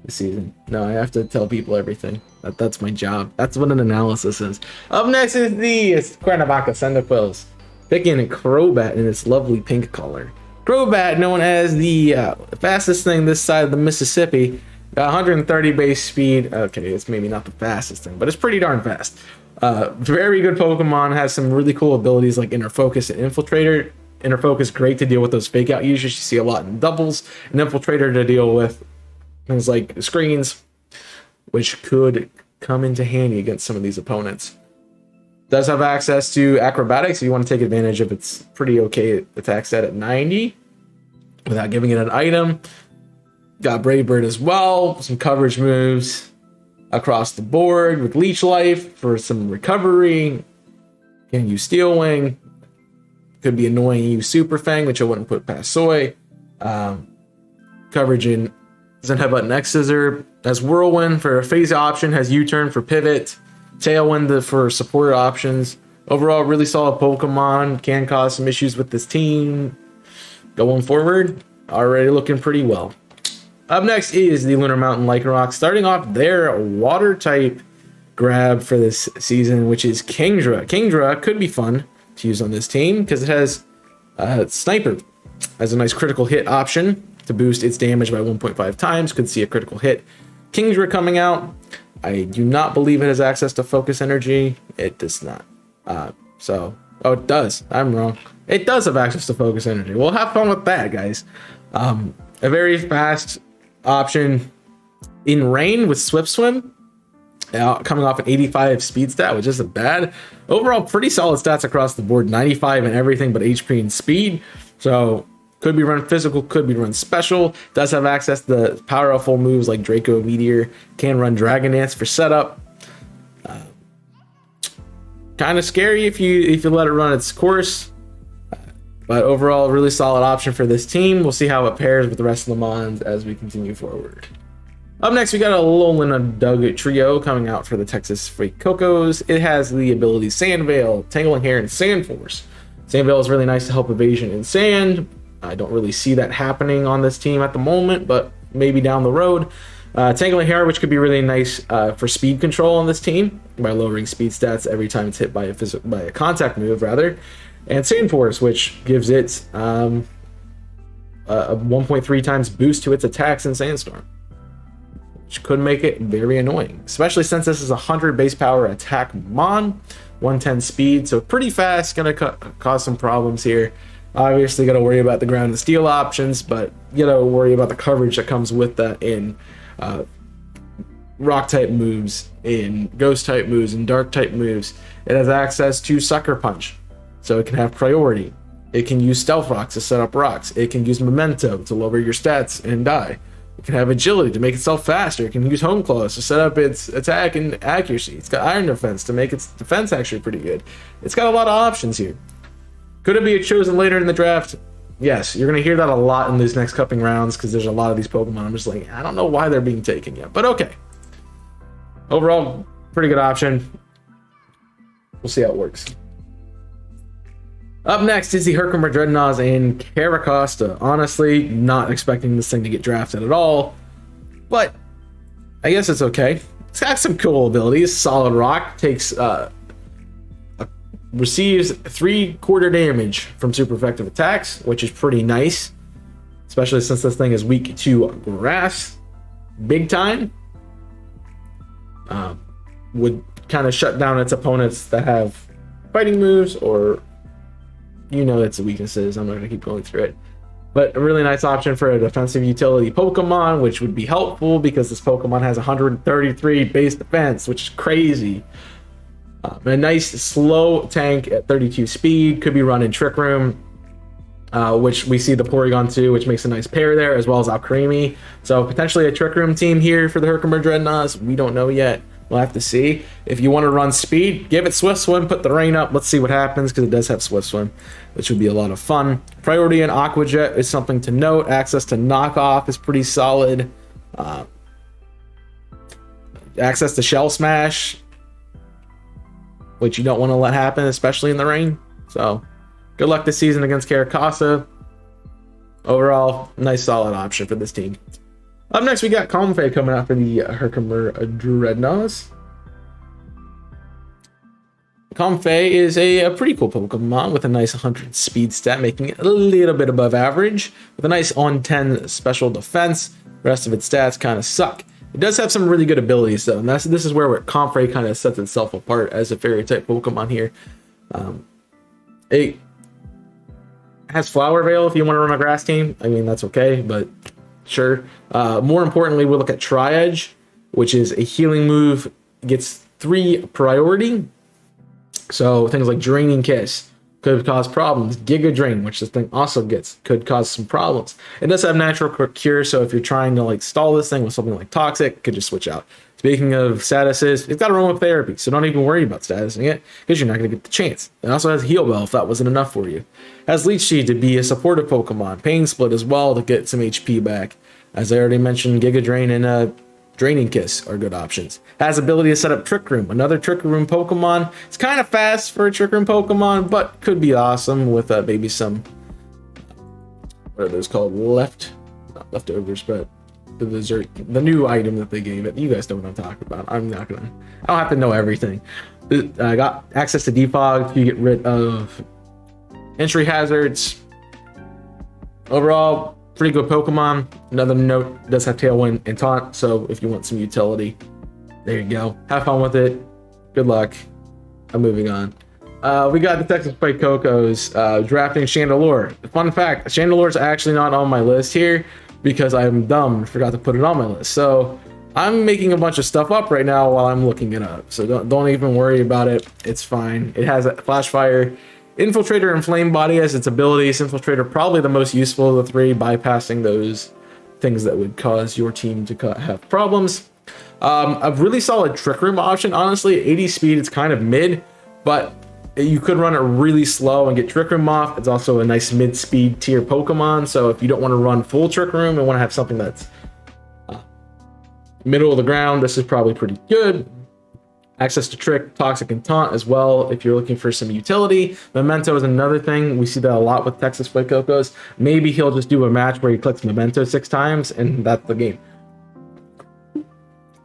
this season. No, I have to tell people everything. That's my job. That's what an analysis is. Up next is the Cuernavaca Cyndaquils. Picking a Crobat in its lovely pink color. Crobat, known as the fastest thing this side of the Mississippi. Got 130 base speed. Okay, it's maybe not the fastest thing, but it's pretty darn fast. Very good Pokemon. Has some really cool abilities like Inner Focus and Infiltrator. Inner Focus, great to deal with those fake out users. You see a lot in doubles. And Infiltrator to deal with things like screens, which could come into handy against some of these opponents. Does have access to Acrobatics, so you want to take advantage of its pretty okay attack stat at 90 without giving it an item. Got Brave Bird as well, some coverage moves across the board with Leech Life for some recovery. Can use Steel Wing. Could be annoying, use Super Fang, which I wouldn't put past Soy. Coverage in Doesn't have button X Scissor. Has Whirlwind for a phase option. Has U-Turn for pivot. Tailwind for support options. Overall, really solid Pokemon. Can cause some issues with this team going forward. Already looking pretty well. Up next is the Lunar Mountain Lycanroc, starting off their water type grab for this season, which is Kandra. Kandra could be fun to use on this team because it has Sniper as a nice critical hit option to boost its damage by 1.5 times. Could see a critical hit. Kandra coming out. I do not believe it has access to Focus Energy. It does not. Oh, it does. I'm wrong. It does have access to Focus Energy. We'll have fun with that, guys. A very fast option in rain with Swift Swim, coming off an 85 speed stat, which isn't bad. Overall, pretty solid stats across the board. 95 and everything but HP and speed. So could be run physical, could be run special. Does have access to the powerful moves like Draco Meteor. Can run Dragon Dance for setup. Kind of scary if you let it run its course. But overall, really solid option for this team. We'll see how it pairs with the rest of the Mons as we continue forward. Up next, we got a Alolan Doug trio coming out for the Texas Freight Cocos. It has the abilities Sand Veil, Tangling Hair, and Sand Force. Sand Veil is really nice to help evasion in sand. I don't really see that happening on this team at the moment, but maybe down the road. Tangling Hair, which could be really nice for speed control on this team by lowering speed stats every time it's hit by a contact move, rather. And Sand Force, which gives it a 1.3 times boost to its attacks in Sandstorm, which could make it very annoying, especially since this is a 100 base power attack Mon, 110 speed, so pretty fast. Gonna cause some problems here. Obviously, got to worry about the ground and steel options, but you got to worry about the coverage that comes with that in rock type moves, in ghost type moves, and dark type moves. It has access to Sucker Punch, so it can have priority. It can use Stealth Rocks to set up rocks. It can use Memento to lower your stats and die. It can have agility to make itself faster. It can use Home Claws to set up its attack and accuracy. It's got Iron Defense to make its defense actually pretty good. It's got a lot of options here. Could it be chosen later in the draft? Yes, you're going to hear that a lot in these next cupping rounds because there's a lot of these Pokemon. I'm just like, I don't know why they're being taken yet, but okay. Overall, pretty good option. We'll see how it works. Up next is the Herkimer Dreadnoughts and Caracosta. Honestly, not expecting this thing to get drafted at all, but I guess it's okay. It's got some cool abilities. Solid Rock receives 3/4 damage from super effective attacks, which is pretty nice, especially since this thing is weak to grass. Big time. Would kind of shut down its opponents that have fighting moves, or its weaknesses. I'm not going to keep going through it. But a really nice option for a defensive utility Pokemon, which would be helpful because this Pokemon has 133 base defense, which is crazy. A nice slow tank at 32 speed, could be run in Trick Room, which we see the Porygon II, which makes a nice pair there, as well as Alcremie. So potentially a Trick Room team here for the Herkimer Dreadnoughts. We don't know yet. We'll have to see. If you want to run speed, give it Swift Swim, put the rain up. Let's see what happens, because it does have Swift Swim, which would be a lot of fun. Priority and Aqua Jet is something to note. Access to Knockoff is pretty solid. Access to Shell Smash, which you don't want to let happen, especially in the rain. So good luck this season against Caracosta. Overall, nice solid option for this team. Up next, we got Comfey coming out for the Herkimer Dreadnoughts. Comfey is a pretty cool Pokemon with a nice 100 speed stat, making it a little bit above average, with a nice on 10 special defense. The rest of its stats kind of suck. It does have some really good abilities, though, and this is where Comfey kind of sets itself apart as a fairy type Pokemon here. It has Flower Veil if you want to run a grass team. I mean, that's okay, but sure. More importantly, we'll look at Tri-Edge, which is a healing move, gets 3 priority. So things like Draining Kiss could cause problems. Giga Drain, which this thing also gets, could cause some problems. It does have Natural Cure, so if you're trying to stall this thing with something like Toxic, could just switch out. Speaking of statuses, it's got Aromatherapy, so don't even worry about statusing it, because you're not going to get the chance. It also has Heal Bell if that wasn't enough for you. It has Leech Seed to be a supportive Pokemon. Pain Split as well to get some HP back. As I already mentioned, Giga Drain and Draining Kiss are good options. Has ability to set up Trick Room, another Trick Room Pokemon. It's kind of fast for a Trick Room Pokemon, but could be awesome with maybe some, what are those called? Not leftovers, but the dessert, the new item that they gave it. You guys know what I'm talking about. I don't have to know everything. I got access to Defog to get rid of entry hazards. Overall, pretty good Pokemon. Another note, it does have Tailwind and Taunt, so if you want some utility, there you go. Have fun with it. Good luck. I'm moving on. We got the Texas Play Cocos drafting Chandelure. Fun fact, Chandelure is actually not on my list here because I'm dumb and forgot to put it on my list. So I'm making a bunch of stuff up right now while I'm looking it up. So don't even worry about it. It's fine. It has a Flash Fire, Infiltrator, and Flame Body as its abilities. Infiltrator probably the most useful of the three, bypassing those things that would cause your team to have problems. A really solid Trick Room option. Honestly, 80 speed, it's kind of mid, but you could run it really slow and get Trick Room off. It's also a nice mid-speed tier Pokemon, so if you don't want to run full Trick Room and want to have something that's middle of the ground, this is probably pretty good. Access to Trick, Toxic, and Taunt as well if you're looking for some utility. Memento is another thing. We see that a lot with Texas Play Cocos. Maybe he'll just do a match where he clicks Memento 6 times and that's the game.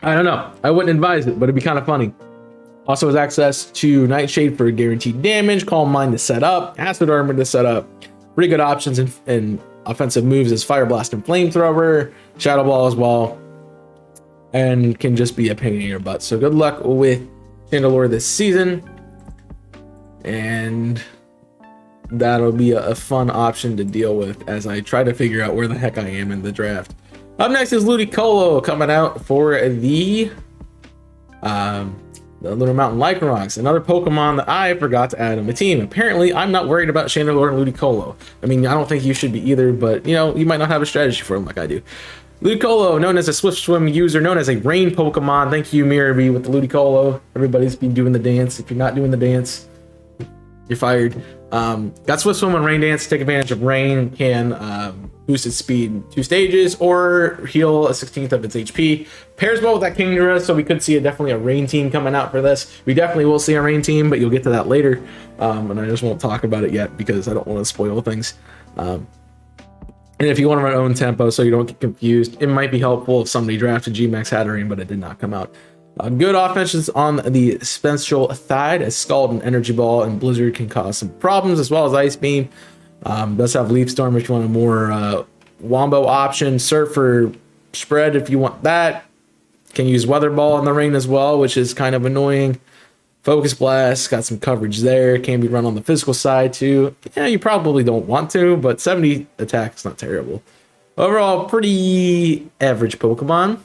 I don't know. I wouldn't advise it, but it'd be kind of funny. Also has access to Nightshade for guaranteed damage, Calm Mind to set up, Acid Armor to set up. Pretty good options in offensive moves as Fire Blast and Flamethrower, Shadow Ball as well, and can just be a pain in your butt. So good luck with Chandelure this season, and that'll be a fun option to deal with as I try to figure out where the heck I am in the draft. Up next is Ludicolo coming out for the Lunar Mountain Lycanrocs, another Pokemon that I forgot to add on my team. Apparently, I'm not worried about Chandelure and Ludicolo. I mean, I don't think you should be either, but you know, you might not have a strategy for them like I do. Ludicolo, known as a Swift Swim user, known as a rain Pokemon. Thank you, Mirabee, with the Ludicolo. Everybody's been doing the dance. If you're not doing the dance, you're fired. Got Swift Swim and Rain Dance. Take advantage of rain. Can boost its speed 2 stages or heal a 16th of its HP. Pairs well with that Kandra, so we could see definitely a rain team coming out for this. We definitely will see a rain team, but you'll get to that later. And I just won't talk about it yet because I don't want to spoil things. And if you want to run your own tempo so you don't get confused, it might be helpful if somebody drafted G-Max Hatterene, but it did not come out. Good offenses on the Spential Thide, as Scald and Energy Ball and Blizzard can cause some problems, as well as Ice Beam. Does have Leaf Storm if you want a more Wombo option. Surf for Spread if you want that. Can use Weather Ball in the rain as well, which is kind of annoying. Focus Blast, got some coverage there. Can be run on the physical side too. Yeah, you probably don't want to, but 70 attack is not terrible. Overall, pretty average Pokemon.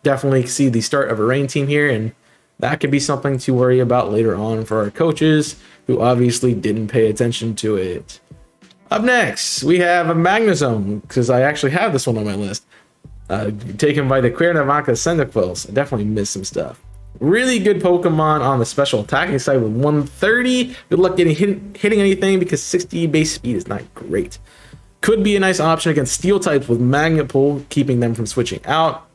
Definitely see the start of a rain team here, and that could be something to worry about later on for our coaches who obviously didn't pay attention to it. Up next, we have a Magnesome, because I actually have this one on my list. Taken by the Cuernavaca Cyndaquils. I definitely missed some stuff. Really good Pokemon on the special attacking side with 130. Good luck hitting anything because 60 base speed is not great. Could be a nice option against Steel types with Magnet Pull, keeping them from switching out.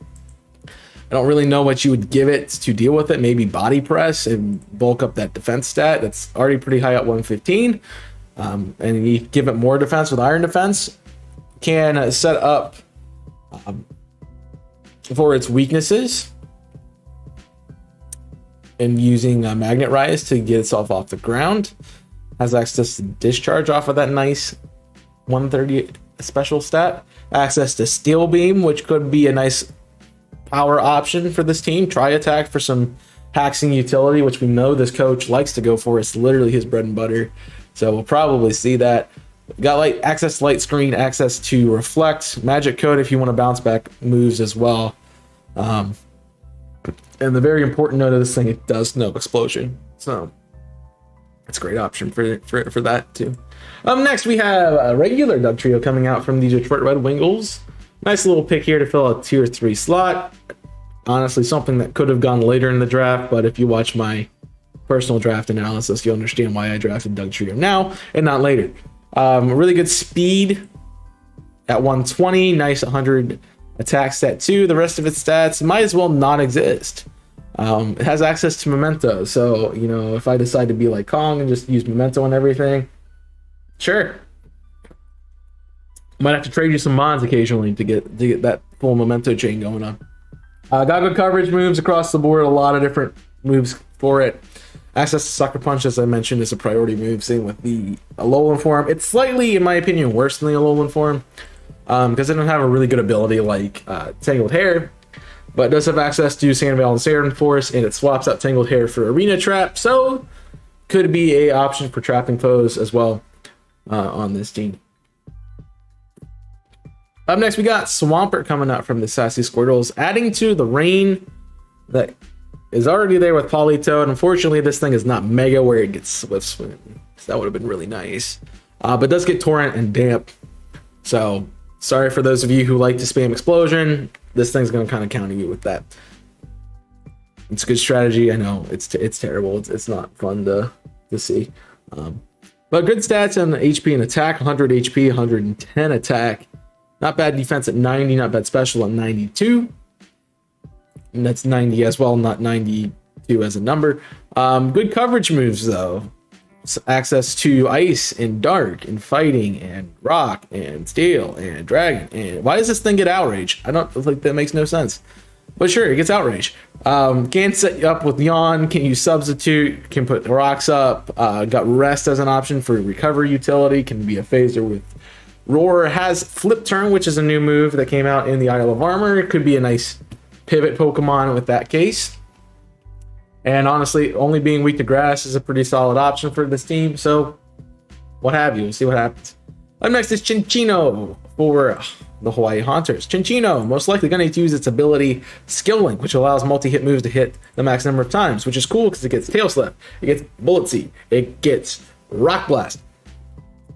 I don't really know what you would give it to deal with it. Maybe Body Press and bulk up that defense stat. That's already pretty high at 115. And you give it more defense with Iron Defense. Can set up for its weaknesses and using Magnet Rise to get itself off the ground. Has access to Discharge off of that nice 130 special stat. Access to Steel Beam, which could be a nice power option for this team. Tri Attack for some hacking utility, which we know this coach likes to go for. It's literally his bread and butter. So we'll probably see that. Got access to Light Screen, access to Reflect, Magic Code if you want to bounce back moves as well. And the very important note of this thing, it does no explosion. So it's a great option for that too. Next we have a regular Dugtrio coming out from the Detroit Red Wings. Nice little pick here to fill a tier 3 slot. Honestly, something that could have gone later in the draft, but if you watch my personal draft analysis, you'll understand why I drafted Dugtrio now and not later. Really good speed at 120, nice 100 attack stat 2. The rest of its stats might as well not exist. It has access to Memento, so, you know, if I decide to be like Kong and just use Memento and everything, sure. Might have to trade you some mons occasionally to get that full Memento chain going on. Got good coverage moves across the board, a lot of different moves for it. Access to Sucker Punch, as I mentioned, is a priority move. Same with the Alolan form. It's slightly, in my opinion, worse than the Alolan form because it doesn't have a really good ability like Tangled Hair, but it does have access to Sandveil and Saren Force, and it swaps out Tangled Hair for Arena Trap, so could be a option for trapping foes as well on this team. Up next, we got Swampert coming out from the Sassy Squirtles, adding to the rain that is already there with Politoad. Unfortunately, this thing is not Mega where it gets Swift Swim. So that would have been really nice. But it does get Torrent and Damp. So sorry for those of you who like to spam Explosion. This thing's going to kind of counter you with that. It's a good strategy. I know it's terrible. It's not fun to see. But good stats on HP and attack. 100 HP, 110 attack. Not bad defense at 90. Not bad special at 92. And that's 90 as well, not 92 as a number. Good coverage moves though. Access to Ice and Dark and Fighting and Rock and Steel and Dragon. And why does this thing get Outrage? I don't like that, makes no sense. But sure, it gets Outrage. Can set you up with Yawn. Can you substitute? Can put rocks up. Got Rest as an option for recovery utility. Can be a phaser with Roar. Has Flip Turn, which is a new move that came out in the Isle of Armor. It could be a nice pivot Pokemon with that case. And honestly, only being weak to grass is a pretty solid option for this team. So what have you? We'll see what happens. Up next is Chinchino for the Hawaii Haunters. Chinchino most likely going to use its ability Skill Link, which allows multi-hit moves to hit the max number of times, which is cool because it gets Tail Slap, it gets Bullet Seed, it gets Rock Blast.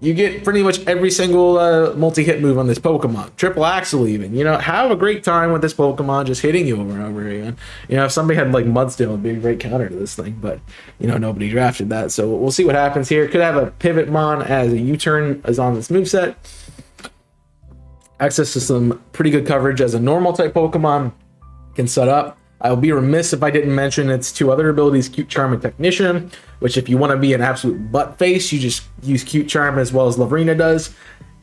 You get pretty much every single multi-hit move on this Pokemon. Triple Axle even. You know, have a great time with this Pokemon just hitting you over and over again. You know, if somebody had like Mudsteel, it'd be a great counter to this thing. But, you know, nobody drafted that. So we'll see what happens here. Could have a Pivot Mon as a U-turn as on this moveset. Access to some pretty good coverage as a normal type Pokemon can set up. I would be remiss if I didn't mention its two other abilities, Cute Charm and Technician, which if you want to be an absolute butt face, you just use Cute Charm as well as Lavrina does,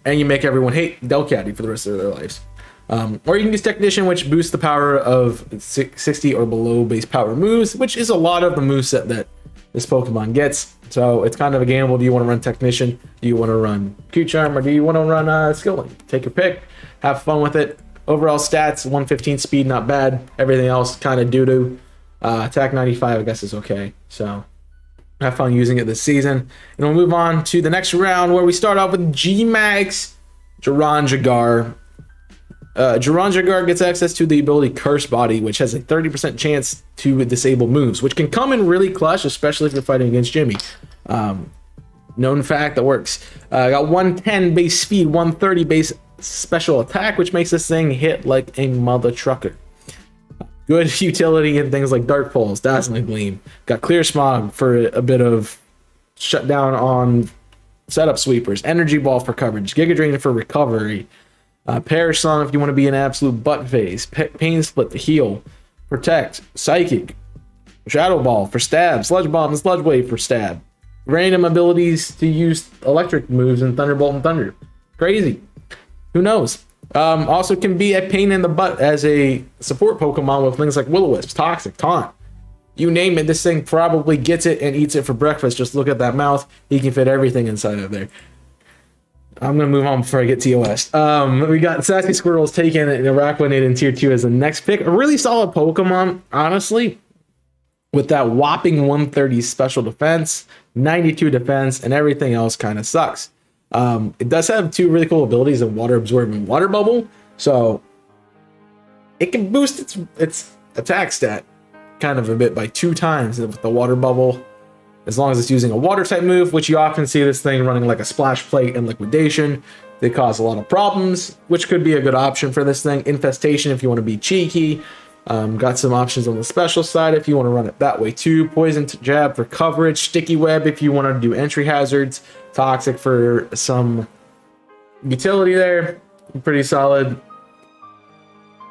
and you make everyone hate Delcatty for the rest of their lives. Or you can use Technician, which boosts the power of 60 or below base power moves, which is a lot of the moveset that this Pokemon gets. So it's kind of a gamble. Do you want to run Technician? Do you want to run Cute Charm? Or do you want to run Skill Link? Take your pick. Have fun with it. Overall stats, 115 speed, not bad. Everything else kind of doo-doo. Attack 95, I guess, is okay. So have fun using it this season. And we'll move on to the next round where we start off with G-Max Jiranjagar. Jiranjagar gets access to the ability Curse Body, which has a 30% chance to disable moves, which can come in really clutch, especially if you're fighting against Jimmy. Known fact that works. Got 110 base speed, 130 base special attack, which makes this thing hit like a mother trucker. Good utility in things like Dark Pulse, Dazzling Gleam. Got Clear Smog for a bit of shutdown on setup sweepers. Energy Ball for coverage. Giga Drain for recovery. Perish Song if you want to be an absolute butt phase. Pain Split to heal. Protect. Psychic. Shadow Ball for stab. Sludge Bomb and Sludge Wave for stab. Random abilities to use electric moves in Thunderbolt and Thunder. Crazy. Who knows? Also can be a pain in the butt as a support Pokemon with things like Will-O-Wisp, Toxic, Taunt. You name it, this thing probably gets it and eats it for breakfast. Just look at that mouth. He can fit everything inside of there. I'm going to move on before I get TOS. We got Sassy Squirtles taking an Araquanid in Tier 2 as the next pick. A really solid Pokemon, honestly, with that whopping 130 special defense, 92 defense, and everything else kind of sucks. It does have two really cool abilities of Water Absorb and Water Bubble, so it can boost its attack stat kind of a bit by 2 times with the Water Bubble, as long as it's using a water type move, which you often see this thing running like a Splash Plate and Liquidation. They cause a lot of problems, which could be a good option for this thing. Infestation if you want to be cheeky. Got some options on the special side if you want to run it that way too. Poison Jab for coverage. Sticky Web if you want to do entry hazards. Toxic for some utility there. Pretty solid.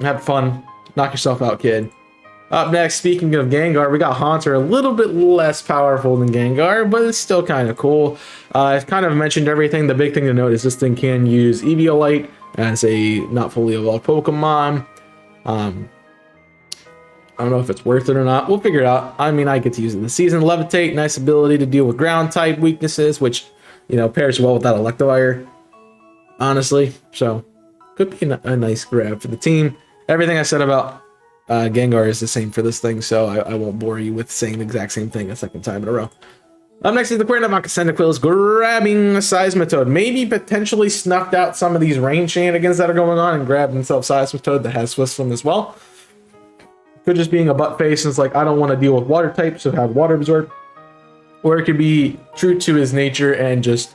Have fun. Knock yourself out, kid. Up next, speaking of Gengar, we got Haunter, a little bit less powerful than Gengar, but it's still kind of cool. I've kind of mentioned everything. The big thing to note is this thing can use Eviolite as a not fully evolved Pokemon. I don't know if it's worth it or not. We'll figure it out. I mean, I get to use it this season. Levitate, nice ability to deal with ground type weaknesses, which, you know, pairs well with that Electavir, honestly. So, could be a nice grab for the team. Everything I said about Gengar is the same for this thing, so I won't bore you with saying the exact same thing a second time in a row. Up next is the Queen of Cyndaquils grabbing a Seismic Toad. Maybe potentially snuffed out some of these rain shenanigans that are going on and grabbed himself Seismic Toad that has Swift as well. Could just being a butt face and it's like, I don't want to deal with water type, so have water absorb. Or it could be true to his nature and just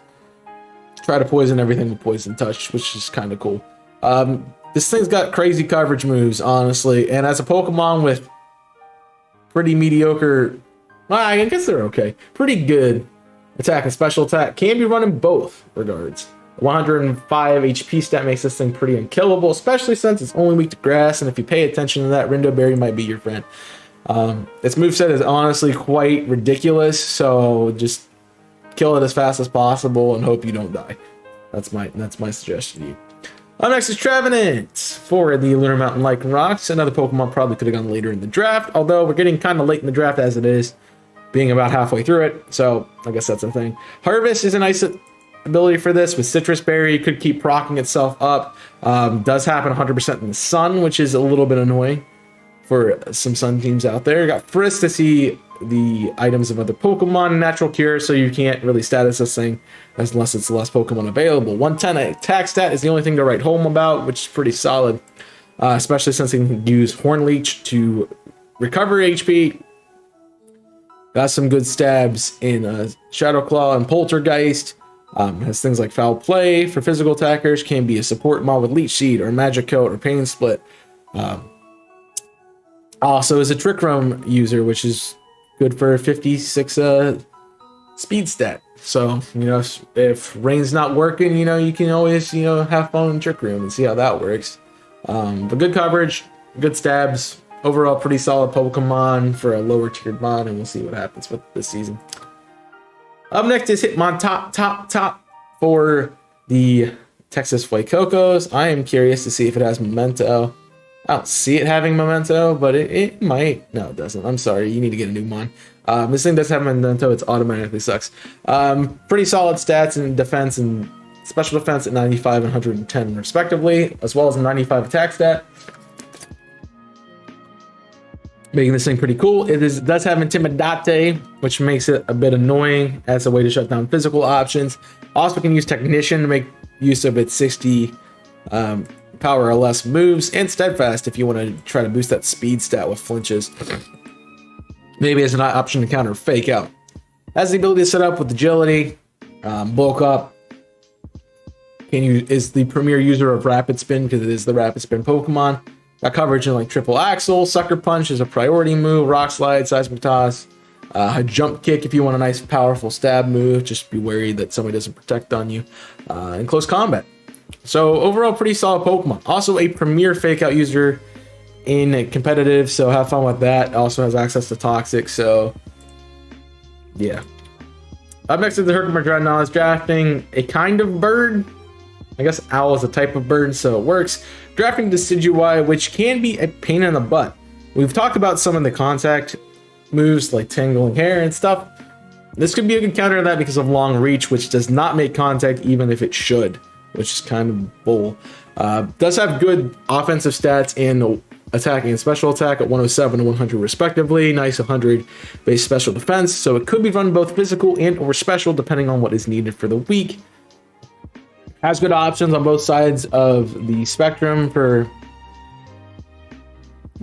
try to poison everything with Poison Touch, which is kind of cool. This thing's got crazy coverage moves, honestly, and as a Pokemon with pretty mediocre, well, I guess they're okay, pretty good attack and special attack, can be running both regards. 105 HP stat makes this thing pretty unkillable, especially since it's only weak to grass, and if you pay attention to that, Rindo Berry might be your friend. Its moveset is honestly quite ridiculous, so just kill it as fast as possible and hope you don't die. That's my suggestion to you. Up next is Trevenant for the Lunar Mountain Lycanroc. Another Pokemon probably could have gone later in the draft, although we're getting kind of late in the draft as it is, being about halfway through it, so I guess that's a thing. Harvest is a nice ability for this with Citrus Berry. It could keep procking itself up. Does happen 100% in the sun, which is a little bit annoying for some sun teams out there. Got Frisk to see the items of other Pokemon, Natural Cure, so you can't really status this thing unless it's the last Pokemon available. 110 attack stat is the only thing to write home about, which is pretty solid, especially since you can use Horn Leech to recover HP. Got some good stabs in Shadow Claw and Poltergeist. Has things like Foul Play for physical attackers, can be a support mod with Leech Seed or Magic Coat or Pain Split. Also is a Trick Room user, which is good for 56 speed stat. So, you know, if Rain's not working, you know, you can always, you know, have fun in Trick Room and see how that works. But good coverage, good stabs, overall pretty solid Pokemon for a lower tiered mod, and we'll see what happens with this season. Up next is Hitmontop for the Texas Fuecocos. I am curious to see if it has Memento. I don't see it having Memento, but it might. No, it doesn't. I'm sorry. You need to get a new mon. This thing does have Memento. It automatically sucks. Pretty solid stats in defense and special defense at 95 and 110 respectively, as well as a 95 attack stat. Making this thing pretty cool. It does have Intimidate, which makes it a bit annoying as a way to shut down physical options. Also can use Technician to make use of its 60 power or less moves, and Steadfast if you want to try to boost that speed stat with flinches. Maybe as an option to counter Fake Out. Has the ability to set up with Agility, Bulk Up. Is the premier user of Rapid Spin because it is the Rapid Spin Pokemon. Got coverage in like Triple Axle, Sucker Punch is a priority move, Rock Slide, Seismic Toss, a Jump Kick if you want a nice powerful stab move. Just be wary that somebody doesn't protect on you. In close combat. So overall, pretty solid Pokemon. Also a premier Fake Out user in competitive, so have fun with that. Also has access to Toxic, so yeah. Up next is the Herkimer Dreadnoughts, drafting a kind of bird. I guess owl is a type of bird, so it works. Drafting Decidueye, which can be a pain in the butt. We've talked about some of the contact moves like Tangling Hair and stuff. This could be a good counter to that because of Long Reach, which does not make contact even if it should, which is kind of bull. Does have good offensive stats in attacking and special attack at 107 and 100 respectively. Nice 100 base special defense, so it could be run both physical and or special depending on what is needed for the week. Has good options on both sides of the spectrum for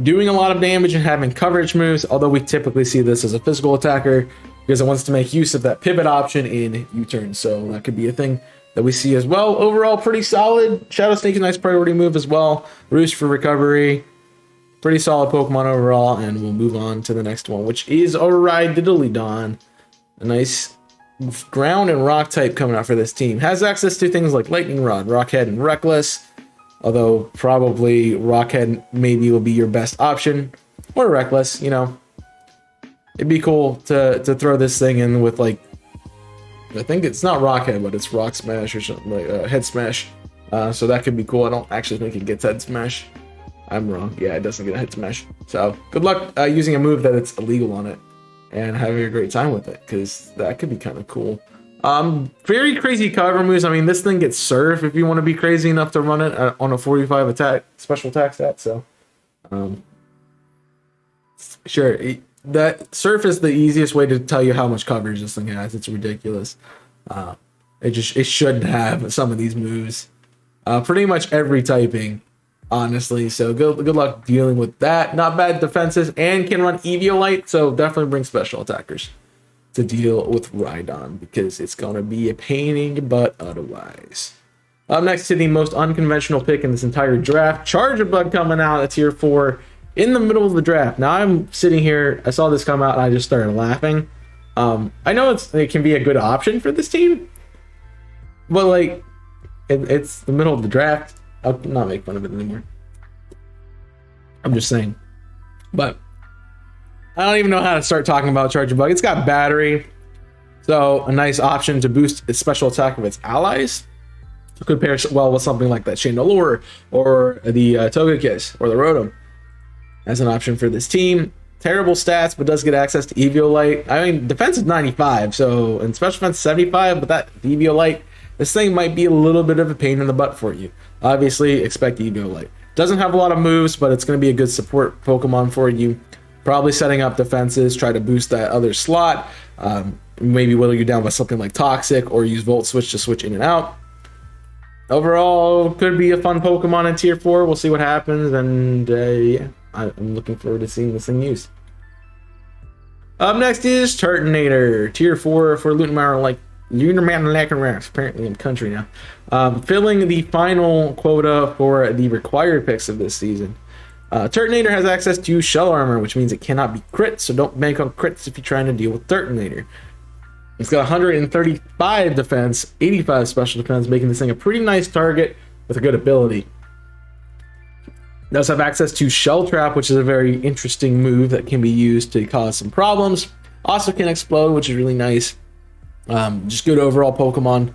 doing a lot of damage and having coverage moves, although we typically see this as a physical attacker because it wants to make use of that pivot option in U-turn, so that could be a thing that we see as well. Overall, pretty solid. Shadow Sneak is a nice priority move as well. Roost for recovery. Pretty solid Pokemon overall, and we'll move on to the next one, which is Diddly-Don. A nice ground and rock type coming out for this team. Has access to things like Lightning Rod, Rockhead, and Reckless. Although probably Rockhead maybe will be your best option, or Reckless. You know, it'd be cool to throw this thing in with like, I think it's not Rockhead, but it's Rock Smash or something like Head Smash. So that could be cool. I don't actually think it gets Head Smash. I'm wrong. Yeah, it doesn't get a Head Smash. So good luck using a move that it's illegal on it and having a great time with it, because that could be kind of cool. Very crazy cover moves. I mean, this thing gets Surf if you want to be crazy enough to run it on a 45 attack, special attack stat. So, sure, that Surf is the easiest way to tell you how much coverage this thing has. It's ridiculous. It should have some of these moves. Pretty much every typing, honestly. So good luck dealing with that. Not bad defenses, and can run Eviolite, so definitely bring special attackers to deal with Rhydon, because it's gonna be a pain in your butt otherwise. Up next to the most unconventional pick in this entire draft, Charjabug coming out at tier 4 in the middle of the draft. Now I'm sitting here, I saw this come out and I just started laughing. I know it can be a good option for this team, but like it's the middle of the draft. I'll not make fun of it anymore. I'm just saying. But I don't even know how to start talking about Charjabug. It's got battery, so a nice option to boost its special attack of its allies. It could pair well with something like that Chandelure or the Togekiss or the Rotom as an option for this team. Terrible stats, but does get access to Eviolite. I mean, defense is 95, so and special defense 75, but that Eviolite, this thing might be a little bit of a pain in the butt for you. Obviously, expect Eviolite. Doesn't have a lot of moves, but it's going to be a good support Pokemon for you. Probably setting up defenses, try to boost that other slot. Maybe whittle you down with something like Toxic, or use Volt Switch to switch in and out. Overall, could be a fun Pokemon in tier 4. We'll see what happens, and yeah, I'm looking forward to seeing this thing used. Up next is Turtonator, tier 4 for Lycanroc. Apparently I'm country now. Filling the final quota for the required picks of this season. Turtonator has access to Shell Armor, which means it cannot be crit, so don't bank on crits if you're trying to deal with Turtonator. It's got 135 defense, 85 special defense, making this thing a pretty nice target with a good ability. It does have access to Shell Trap, which is a very interesting move that can be used to cause some problems. Also can explode, which is really nice. Just good overall Pokemon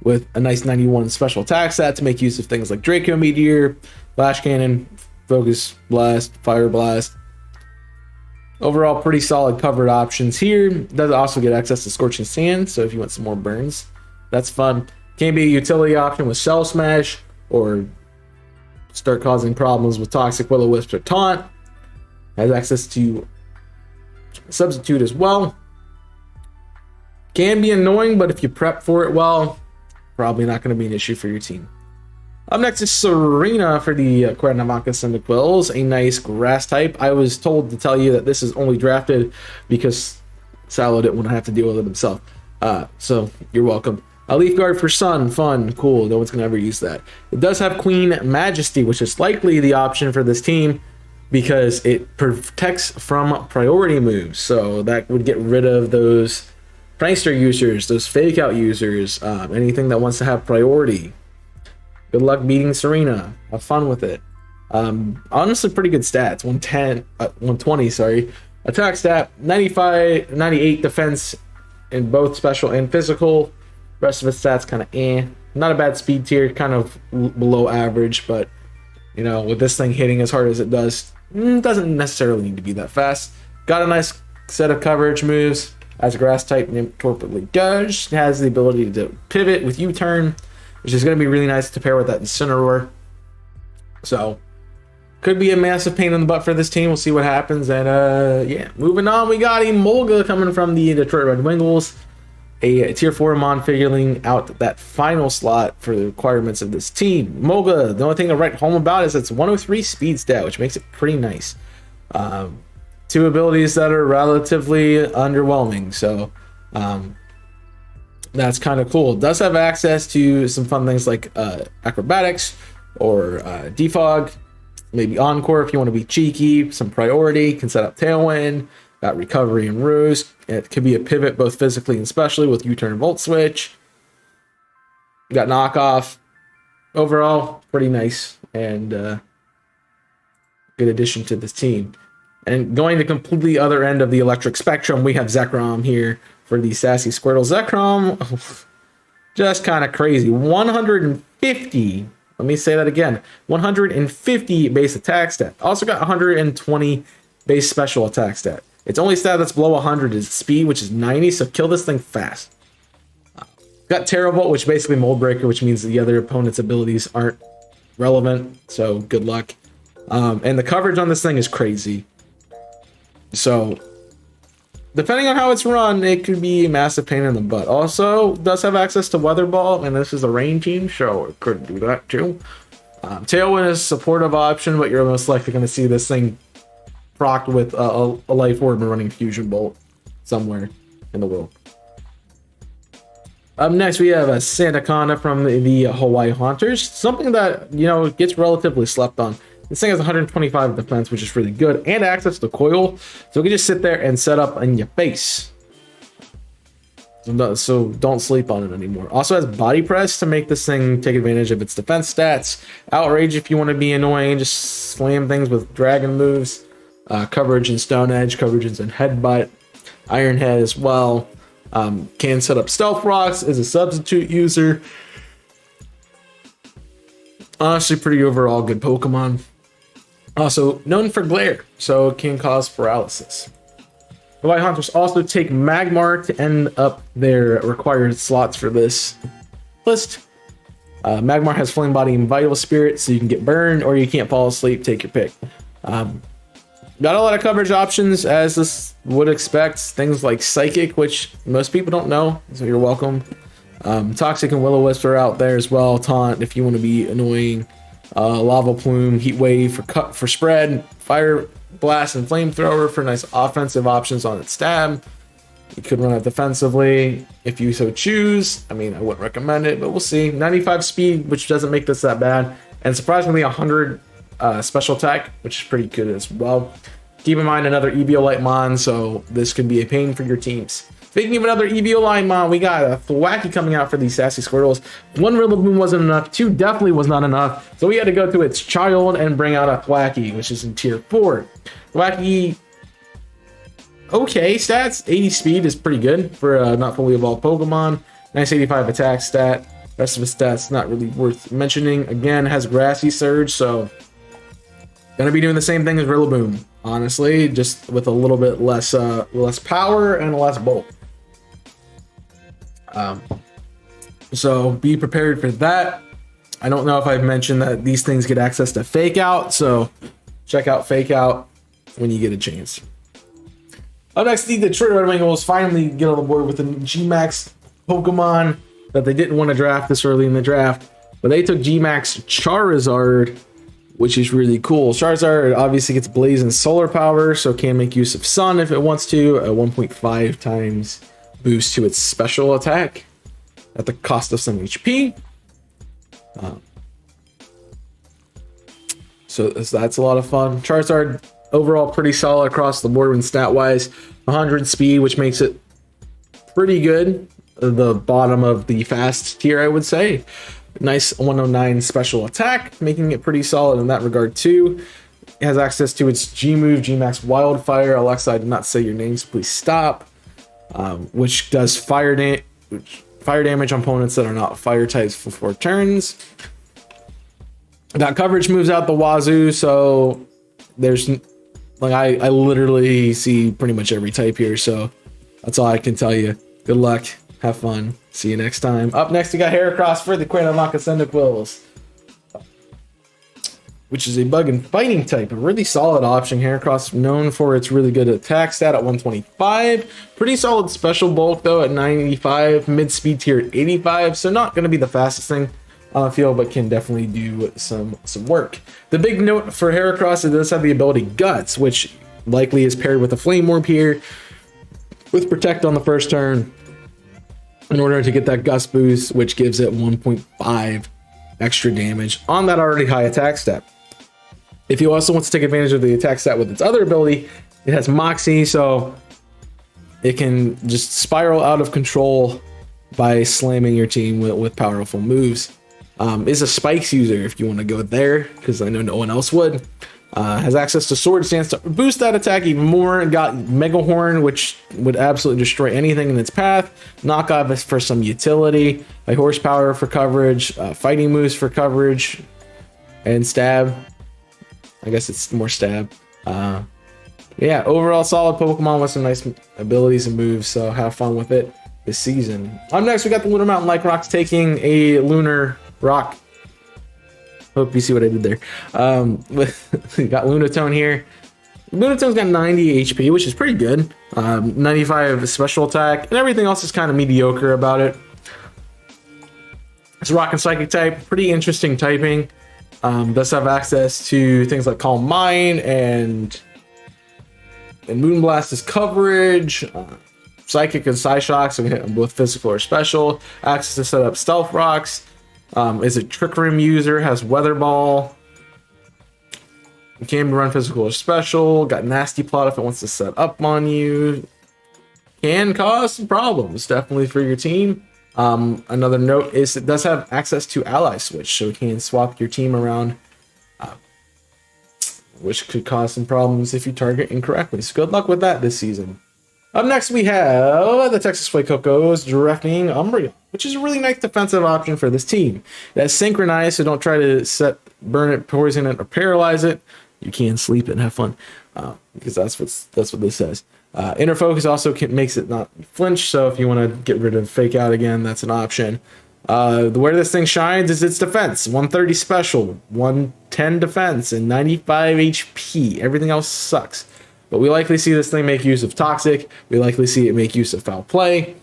with a nice 91 special attack stat to make use of things like Draco Meteor, Flash Cannon, Focus Blast, Fire Blast. Overall, pretty solid covered options here. Does also get access to Scorching Sand, so if you want some more burns, that's fun. Can be a utility option with Shell Smash, or start causing problems with Toxic, Will-O-Wisp, or Taunt. Has access to Substitute as well. Can be annoying, but if you prep for it well, probably not going to be an issue for your team. Up next is Serena for the Cuernavaca Cyndaquils, a nice grass type. I was told to tell you that this is only drafted because Salo didn't want to have to deal with it himself. So you're welcome. A Leaf Guard for Sun, fun, cool. No one's going to ever use that. It does have Queen Majesty, which is likely the option for this team because it protects from priority moves. So that would get rid of those prankster users, those fake out users, anything that wants to have priority. Good luck beating Serena. Have fun with it. Honestly, pretty good stats. 120, sorry. Attack stat, 95, 98 defense in both special and physical. Rest of its stats kind of Not a bad speed tier, kind of below average, but you know, with this thing hitting as hard as it does, doesn't necessarily need to be that fast. Got a nice set of coverage moves, as a grass type appropriately does. Has the ability to pivot with U-turn, which is going to be really nice to pair with that Incineroar. So, could be a massive pain in the butt for this team. We'll see what happens. And yeah, moving on, we got Emolga coming from the Detroit Red Wings. A tier 4 Mon figuring out that final slot for the requirements of this team. Emolga, the only thing to write home about is its 103 speed stat, which makes it pretty nice. Two abilities that are relatively underwhelming. So, that's kind of cool. It does have access to some fun things like acrobatics or defog, maybe encore if you want to be cheeky, some priority, can set up tailwind, got recovery and ruse. It could be a pivot both physically and specially with U-turn and volt switch. Got knockoff. overall, pretty nice and good addition to this team. And going to completely other end of the electric spectrum, we have Zekrom here for the Sassy Squirtle. Zekrom, just kind of crazy. 150. Let me say that again. 150 base attack stat. Also got 120 base special attack stat. Its only stat that's below 100 is speed, which is 90, so kill this thing fast. Got Terravolt, which basically Mold Breaker, which means the other opponent's abilities aren't relevant, so good luck. And the coverage on this thing is crazy. So, depending on how it's run, it could be a massive pain in the butt. Also, does have access to Weather Ball, and this is a rain team, so it could do that too. Tailwind is a supportive option, but you're most likely going to see this thing procced with a Life Orb and running Fusion Bolt somewhere in the world. Up next, we have a Sandaconda from the Hawaii Haunters. Something that, you know, gets relatively slept on. This thing has 125 defense, which is really good, and access to Coil, so we can just sit there and set up in your face. So don't sleep on it anymore. Also has Body Press to make this thing take advantage of its defense stats. Outrage if you want to be annoying, just slam things with dragon moves. Coverage and Stone Edge, coverage and Headbutt. Iron Head as well. Can set up Stealth Rocks, is a substitute user. Honestly, pretty overall good Pokemon. Also known for Glare, so it can cause paralysis. Hawaii Hunters also take Magmar to end up their required slots for this list. Magmar has Flame Body and Vital Spirit, so you can get burned or you can't fall asleep, take your pick. Got a lot of coverage options, as this would expect. Things like Psychic, which most people don't know, so you're welcome. Toxic and Will-O-Wisp are out there as well. Taunt if you want to be annoying. Lava Plume, Heat Wave for spread. Fire Blast and Flamethrower for nice offensive options on its stab. You could run it defensively if you so choose. I mean, I wouldn't recommend it, but we'll see. 95 speed, which doesn't make this that bad. And surprisingly, 100 special attack, which is pretty good as well. Keep in mind another Eviolite Mon, so this could be a pain for your teams. Speaking of another Eviolite Mon, we got a Thwackey coming out for these Sassy Squirtles. 1 Rillaboom wasn't enough, 2 definitely was not enough, so we had to go to its child and bring out a Thwackey, which is in tier 4. Thwackey, okay stats, 80 speed is pretty good for a not fully evolved Pokemon. Nice 85 attack stat. Rest of his stats not really worth mentioning. Again, has Grassy Surge, so gonna be doing the same thing as Rillaboom, honestly, just with a little bit less power and less bulk. So be prepared for that. I don't know if I've mentioned that these things get access to Fake Out, so check out Fake Out when you get a chance. Up next, the Detroit Red Wings finally get on the board with a G-Max Pokemon that they didn't want to draft this early in the draft, but they took G-Max Charizard, which is really cool. Charizard obviously gets Blaze and Solar Power, so it can make use of Sun if it wants to, a 1.5 times boost to its special attack at the cost of some HP. So that's a lot of fun. Charizard overall pretty solid across the board when stat-wise. 100 speed, which makes it pretty good. The bottom of the fast tier, I would say. Nice 109 special attack, making it pretty solid in that regard too. It has access to its G move, G-Max Wildfire. Alexa, I did not say your names, please stop. Which does fire damage on opponents that are not fire types for 4 turns. That coverage moves out the wazoo, so there's like I literally see pretty much every type here, so that's all I can tell you. Good luck. Have fun. See you next time. Up next, we got Heracross for the Cradley Cyndaquils, which is a bug and fighting type. A really solid option. Heracross known for its really good attack stat at 125. Pretty solid special bulk though at 95. Mid speed tier at 85. So not going to be the fastest thing on the field, but can definitely do some work. The big note for Heracross, it does have the ability Guts, which likely is paired with a Flame Orb here, with Protect on the first turn, in order to get that Gust boost, which gives it 1.5 extra damage on that already high attack stat. If you also want to take advantage of the attack stat with its other ability, it has Moxie, so it can just spiral out of control by slamming your team with powerful moves. Is a Spikes user if you want to go there, because I know no one else would. Has access to Sword Stance to boost that attack even more. Got Mega Horn, which would absolutely destroy anything in its path. Knockoff is for some utility, like Horsepower for coverage, Fighting Moves for coverage, and Stab. I guess it's more Stab. Yeah, overall solid Pokemon with some nice abilities and moves, so have fun with it this season. Up next, we got the Lunar Mountain Lycanroc taking a Lunar Rock. Hope you see what I did there. We got Lunatone here. Lunatone's got 90 HP, which is pretty good. 95 special attack, and everything else is kind of mediocre about it. It's Rock and Psychic type, pretty interesting typing. Does have access to things like Calm Mind and Moonblast is coverage. Psychic and Psyshock, so we can hit them both physical or special. Access to set up Stealth Rocks. Is a Trick Room user, has Weather Ball. Can run physical or special. Got Nasty Plot if it wants to set up on you. Can cause some problems, definitely for your team. Another note is it does have access to Ally Switch, so it can swap your team around, which could cause some problems if you target incorrectly. So good luck with that this season. Up next, we have the Texas Fuecoco's drafting Umbreon, which is a really nice defensive option for this team. It has Synchronize, so don't try to burn it, poison it, or paralyze it. You can sleep it and have fun, because that's what this says. Inner Focus also makes it not flinch, so if you want to get rid of Fake Out again, that's an option. Where this thing shines is its defense. 130 special, 110 defense, and 95 HP. Everything else sucks. But we likely see this thing make use of Toxic. We likely see it make use of Foul Play.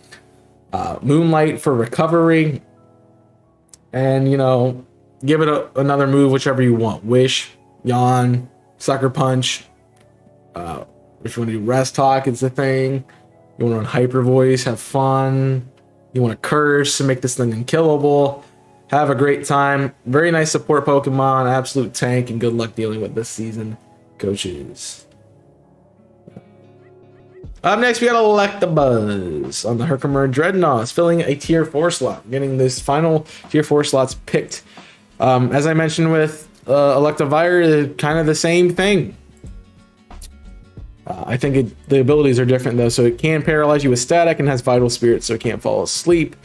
Moonlight for recovery. And, give it another move, whichever you want. Wish, Yawn, Sucker Punch. If you want to do Rest Talk, it's the thing. You want to run Hyper Voice, have fun. You want to Curse and make this thing unkillable. Have a great time. Very nice support Pokemon. Absolute tank, and good luck dealing with this season, coaches. Up next, we got Electabuzz on the Herkimer Dreadnoughts, filling a tier 4 slot, getting this final tier 4 slots picked. As I mentioned with Electavir, kind of the same thing. I think the abilities are different though, so it can paralyze you with static and has Vital Spirit, so it can't fall asleep.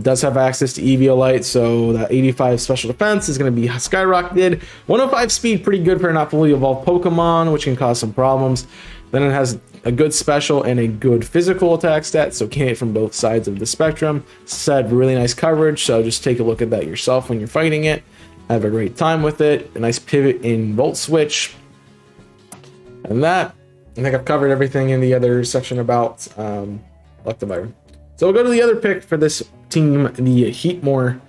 Does have access to Eviolite, so that 85 special defense is going to be skyrocketed. 105 speed, pretty good for a not fully evolved Pokemon, which can cause some problems. Then it has a good special and a good physical attack stat, so can hit from both sides of the spectrum. Said really nice coverage, so just take a look at that yourself when you're fighting it. Have a great time with it. A nice pivot in Volt Switch. And that, I think I've covered everything in the other section about Electavir. So we'll go to the other pick for this team, the Heatmore,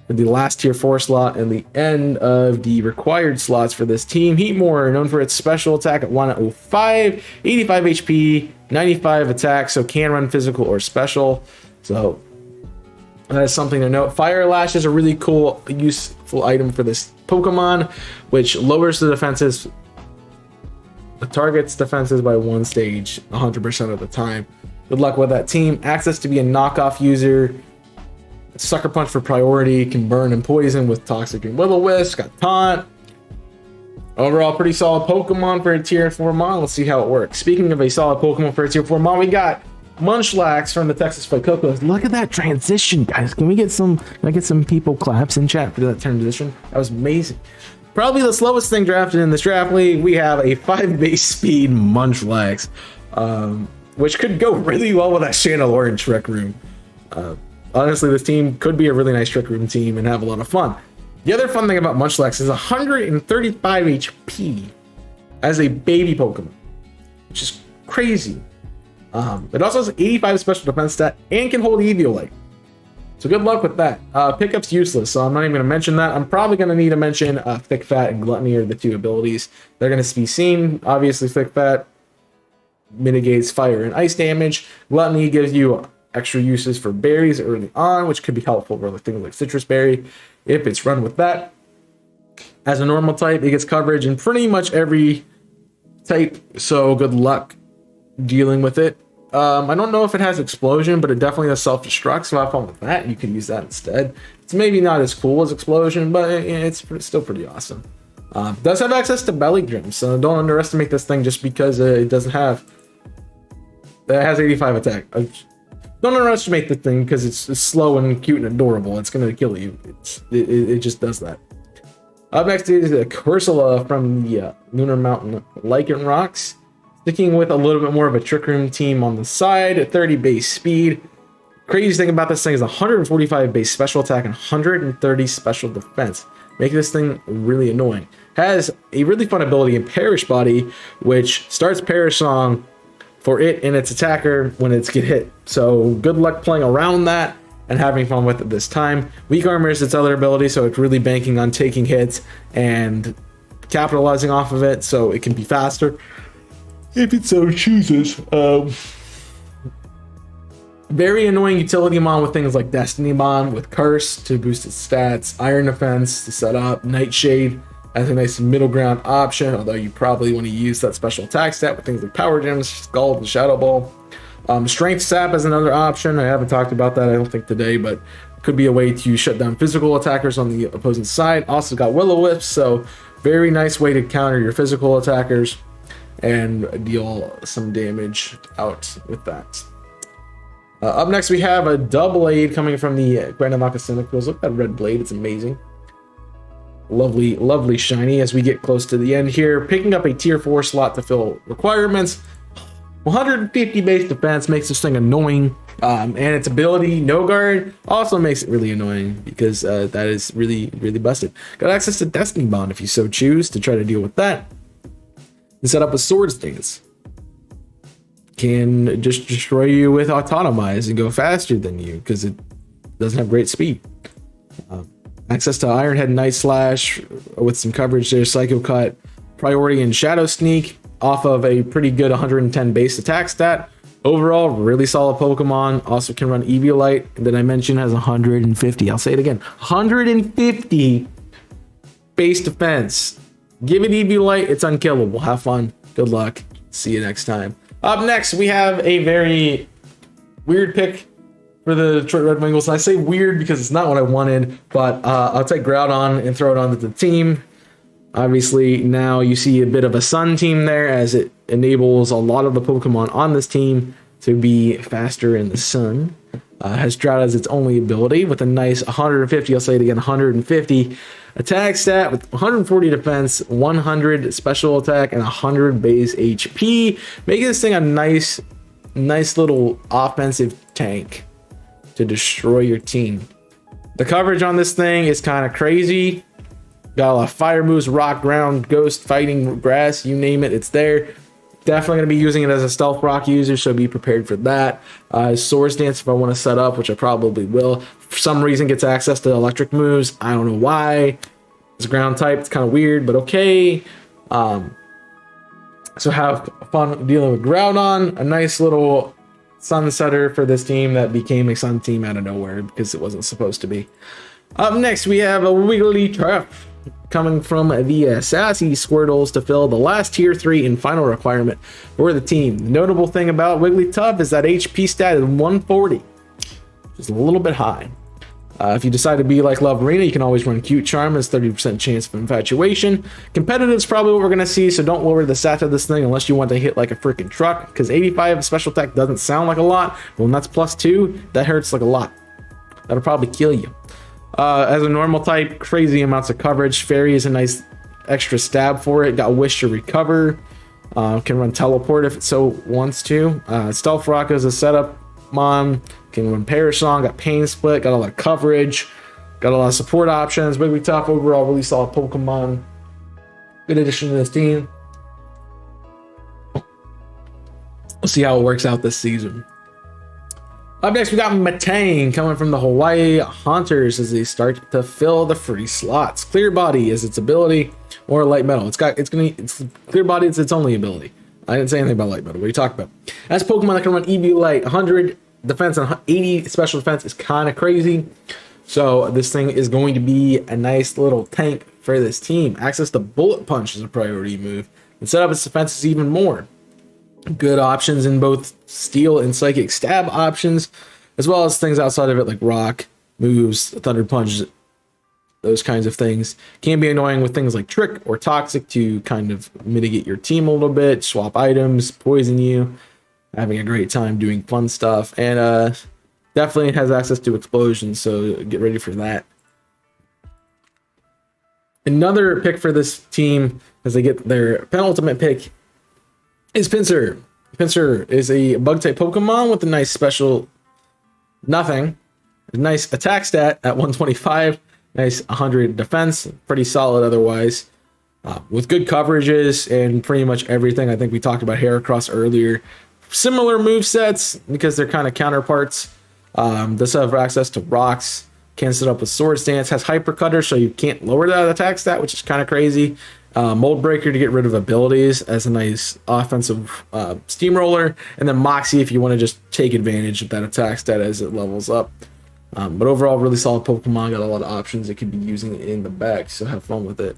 for the last tier 4 slot and the end of the required slots for this team. Heatmore, known for its special attack at 105, 85 HP, 95 attack, so can run physical or special. So that is something to note. Fire Lash is a really cool, useful item for this Pokemon, which lowers the defenses. It targets defenses by 1 stage 100% of the time. Good luck with that team. Access to be a knockoff user. Sucker Punch for priority. Can burn and poison with Toxic and Will-O-Wisp. Got Taunt. Overall, pretty solid Pokemon for a tier 4 mon. Let's see how it works. Speaking of a solid Pokemon for a tier 4 mon, we got Munchlax from the Texas Fuecoco's. Look at that transition, guys. Can I get some people claps in chat for that transition? That was amazing. Probably the slowest thing drafted in this draft league. We have a 5 base speed Munchlax, which could go really well with that Chandelure and Trick Room. Honestly, this team could be a really nice Trick Room team and have a lot of fun. The other fun thing about Munchlax is 135 HP as a baby Pokemon, which is crazy. It also has 85 special defense stat and can hold Eviolite. So good luck with that. Pickup's useless, so I'm not even going to mention that. I'm probably going to need to mention Thick Fat and Gluttony are the 2 abilities. They're going to be seen. Obviously, Thick Fat mitigates fire and ice damage. Gluttony gives you extra uses for berries early on, which could be helpful for things like Citrus Berry if it's run with that. As a normal type, it gets coverage in pretty much every type, so good luck dealing with it. I don't know if it has Explosion, but it definitely has Self-Destruct, so have fun with that. You can use that instead. It's maybe not as cool as Explosion, but it's still pretty awesome. Does have access to Belly Gym, so don't underestimate this thing just because it doesn't have... It has 85 attack. Don't underestimate the thing because it's slow and cute and adorable. It's going to kill you. It just does that. Up next is Cursula from the Lunar Mountain Lycanroc. Sticking with a little bit more of a Trick Room team on the side. At 30 base speed. Crazy thing about this thing is 145 base special attack and 130 special defense. Making this thing really annoying. Has a really fun ability in Perish Body, which starts Perish Song for it and its attacker when it's get hit. So good luck playing around that and having fun with it this time. Weak Armor is its other ability, so it's really banking on taking hits and capitalizing off of it so it can be faster if it so chooses. Very annoying utility mon with things like Destiny Bond with Curse to boost its stats, Iron Defense to set up, Nightshade as a nice middle ground option, although you probably want to use that special attack stat with things like Power Gems, Scald, and Shadow Ball. Strength Sap is another option. I haven't talked about that, I don't think, today, but could be a way to shut down physical attackers on the opposing side. Also got Will-O-Wisp, so very nice way to counter your physical attackers and deal some damage out with that. Up next, we have a double aid coming from the Grand Moccasinicles. Look at that red blade, it's amazing. Lovely, lovely shiny as we get close to the end here. Picking up a tier 4 slot to fill requirements. 150 base defense makes this thing annoying. And its ability, No Guard, also makes it really annoying because that is really, really busted. Got access to Destiny Bond if you so choose to try to deal with that. And set up a Swords Dance. Can just destroy you with Autotomize and go faster than you because it doesn't have great speed. Access to Iron Head, Night Slash with some coverage there, Psycho Cut, Priority, and Shadow Sneak off of a pretty good 110 base attack stat. Overall, really solid Pokemon. Also can run Eviolite that I mentioned has 150. I'll say it again, 150 base defense. Give it Eviolite, it's unkillable. Have fun. Good luck. See you next time. Up next, we have a very weird pick for the Detroit Red Wings. I say weird because it's not what I wanted, but I'll take Groudon and throw it onto the team. Obviously, now you see a bit of a Sun team there as it enables a lot of the Pokemon on this team to be faster in the sun. Has Drought as its only ability with a nice 150, I'll say it again, 150 attack stat with 140 defense, 100 special attack, and 100 base HP, making this thing a nice little offensive tank to destroy your team. The coverage on this thing is kind of crazy. Got a lot of fire moves, rock, ground, ghost, fighting, grass, you name it, it's there. Definitely going to be using it as a stealth rock user, so be prepared for that. Swords Dance if I want to set up, which I probably will. For some reason gets access to electric moves. I don't know why. It's ground type, it's kind of weird, but okay. So have fun dealing with Groudon, a nice little sun setter for this team that became a sun team out of nowhere because it wasn't supposed to be. Up next, we have a Wigglytuff coming from the Sassy Squirtles to fill the last tier 3 and final requirement for the team. The notable thing about Wigglytuff is that HP stat is 140, just a little bit high. If you decide to be like Love Arena, you can always run Cute Charm. Has 30% chance of infatuation. Competitive is probably what we're going to see, so don't lower the stat of this thing unless you want to hit like a freaking truck, because 85 special attack doesn't sound like a lot, but when that's +2, that hurts like a lot. That'll probably kill you. As a normal type, crazy amounts of coverage. Fairy is a nice extra stab for it. Got Wish to recover. Can run Teleport if it so wants to. Stealth Rock is a setup mon. Can run Perish Song. Got Pain Split. Got a lot of coverage. Got a lot of support options. Wigglytuff overall really solid Pokemon. Good addition to this team. We'll see how it works out this season. Up next, we got Matang coming from the Hawaii Haunters as they start to fill the free slots. Clear Body is its ability, or Light Metal. It's Clear Body. It's its only ability. I didn't say anything about Light Metal. What are you talking about? As Pokemon that can run Eviolite, 100 defense and 80 special defense is kind of crazy. So this thing is going to be a nice little tank for this team. Access to Bullet Punch is a priority move, and set up its defenses even more. Good options in both Steel and Psychic Stab options, as well as things outside of it like Rock, Moves, Thunder Punch, those kinds of things. Can be annoying with things like Trick or Toxic to kind of mitigate your team a little bit, swap items, poison you, having a great time doing fun stuff, and definitely has access to Explosion, so get ready for that. Another pick for this team as they get their penultimate pick is Pinsir. Pinsir is a Bug-type Pokemon with a nice special nothing. A nice attack stat at 125. Nice 100 defense. Pretty solid otherwise. With good coverages and pretty much everything. I think we talked about Heracross earlier. Similar move sets because they're kind of counterparts. Does have access to rocks. Can set up with Sword Stance, has Hyper Cutter, so you can't lower that attack stat, which is kind of crazy. Mold Breaker to get rid of abilities as a nice offensive Steamroller, and then Moxie if you want to just take advantage of that attack stat as it levels up. But overall, really solid Pokemon, got a lot of options it could be using in the bag, so have fun with it.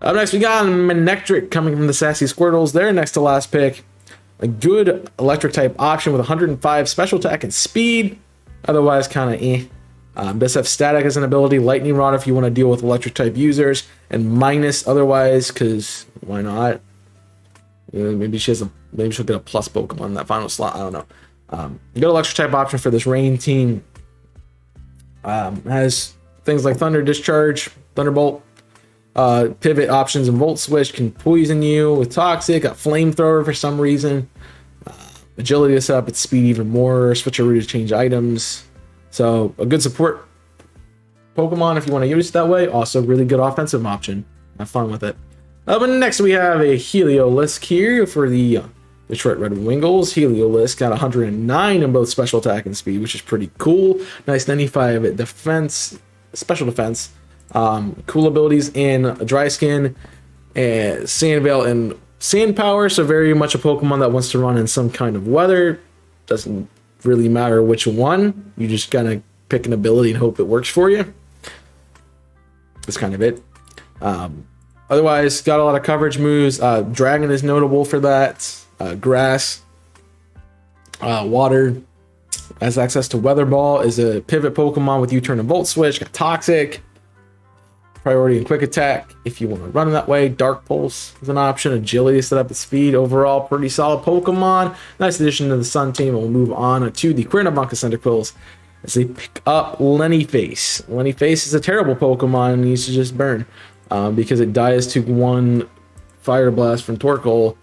Up next, we got Manectric coming from the Sassy Squirtles. Their next to last pick. A good electric type option with 105 special attack and speed. Otherwise, kind of eh. Does have static as an ability, lightning rod if you want to deal with electric type users, and minus otherwise, because why not? Maybe she'll get a plus Pokemon in that final slot. I don't know. Good electric type option for this rain team. Has things like Thunder Discharge, Thunderbolt, pivot options, and Volt Switch. Can poison you with Toxic. Got Flamethrower for some reason. Agility to set up its speed even more. Switcheroo to change items. So a good support Pokemon if you want to use it that way. Also really good offensive option. Have fun with it. But next we have a Heliolisk here for the Detroit Red Wingles. Heliolisk got 109 in both special attack and speed, which is pretty cool. Nice 95 defense, special defense. Cool abilities in Dry Skin, and Sand Veil, and Sand Power. So very much a Pokemon that wants to run in some kind of weather. Doesn't really matter which one. You just gotta pick an ability and hope it works for you. That's kind of it. Otherwise, got a lot of coverage moves. Dragon is notable for that. Grass, Water, has access to Weather Ball, is a pivot Pokemon with U-Turn and Volt Switch. Got Toxic, priority and quick attack if you want to run that way. Dark Pulse is an option. Agility set up at speed. Overall, pretty solid Pokemon. Nice addition to the Sun team. We'll move on to the Cuernavaca Centiquills as they pick up Lennyface. Lennyface is a terrible Pokemon and needs to just burn because it dies to one Fire Blast from Torkoal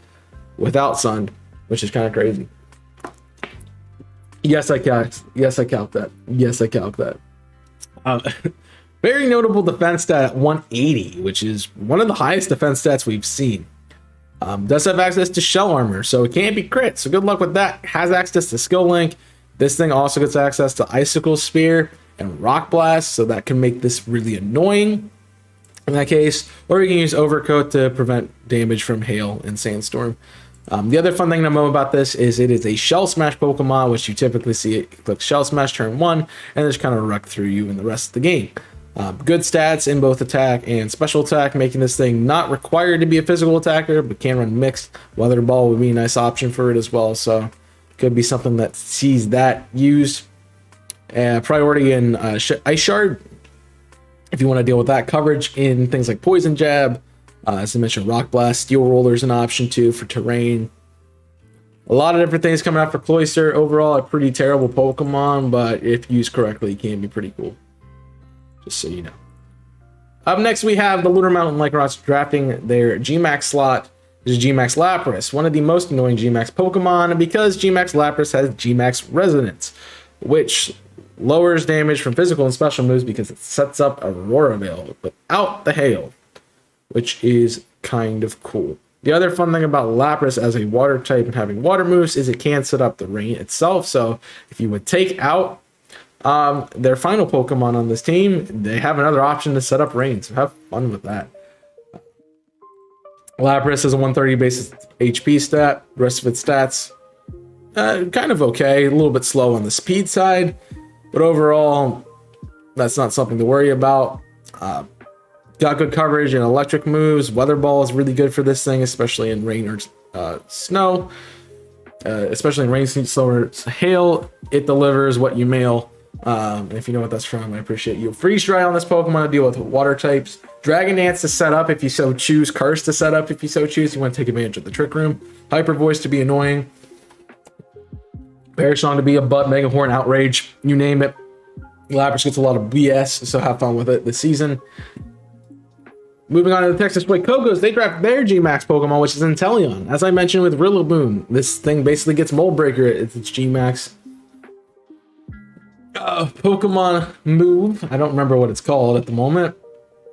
without Sun, which is kind of crazy. Yes, I calc that. Yes, I calc that. Very notable defense stat at 180, which is one of the highest defense stats we've seen. Does have access to Shell Armor, so it can't be crit, so good luck with that. Has access to Skill Link. This thing also gets access to Icicle Spear and Rock Blast, so that can make this really annoying in that case. Or you can use Overcoat to prevent damage from Hail and Sandstorm. The other fun thing to know about this is it is a Shell Smash Pokemon, which you typically see it click Shell Smash turn 1, and just kind of wreck through you in the rest of the game. Good stats in both attack and special attack, making this thing not required to be a physical attacker, but can run mixed. Weather Ball would be a nice option for it as well, so could be something that sees that used. Priority in Ice Shard, if you want to deal with that coverage in things like Poison Jab. As I mentioned, Rock Blast, Steel Roller is an option too for terrain. A lot of different things coming out for Cloyster. Overall, a pretty terrible Pokemon, but if used correctly, it can be pretty cool. Just so you know. Up next, we have the Lunar Mountain Lycanrocs drafting their Gmax slot. This is Gmax Lapras, one of the most annoying Gmax Pokemon, because Gmax Lapras has Gmax Resonance, which lowers damage from physical and special moves because it sets up Aurora Veil without the Hail, which is kind of cool. The other fun thing about Lapras as a water type and having water moves is it can set up the rain itself. So if you would take out their final Pokemon on this team, they have another option to set up rain. So have fun with that. Lapras has a 130 base HP stat. The rest of its stats, kind of okay. A little bit slow on the speed side. But overall, that's not something to worry about. Got good coverage and electric moves. Weather Ball is really good for this thing, especially in rain or snow. especially in rain, sleet, slower, hail. It delivers what you mail. If you know what that's from, I appreciate you. Freeze Dry on this Pokemon to deal with water types. Dragon Dance to set up if you so choose. Curse to set up if you so choose. You want to take advantage of the Trick Room. Hyper Voice to be annoying. Parasong to be a butt. Mega Horn, Outrage, you name it. Lapras gets a lot of BS, so have fun with it this season. Moving on to the Texas Suicocos, they draft their G-Max Pokemon, which is Inteleon. As I mentioned with Rillaboom, this thing basically gets Mold Breaker at its G-Max. Pokemon move, I don't remember what it's called at the moment,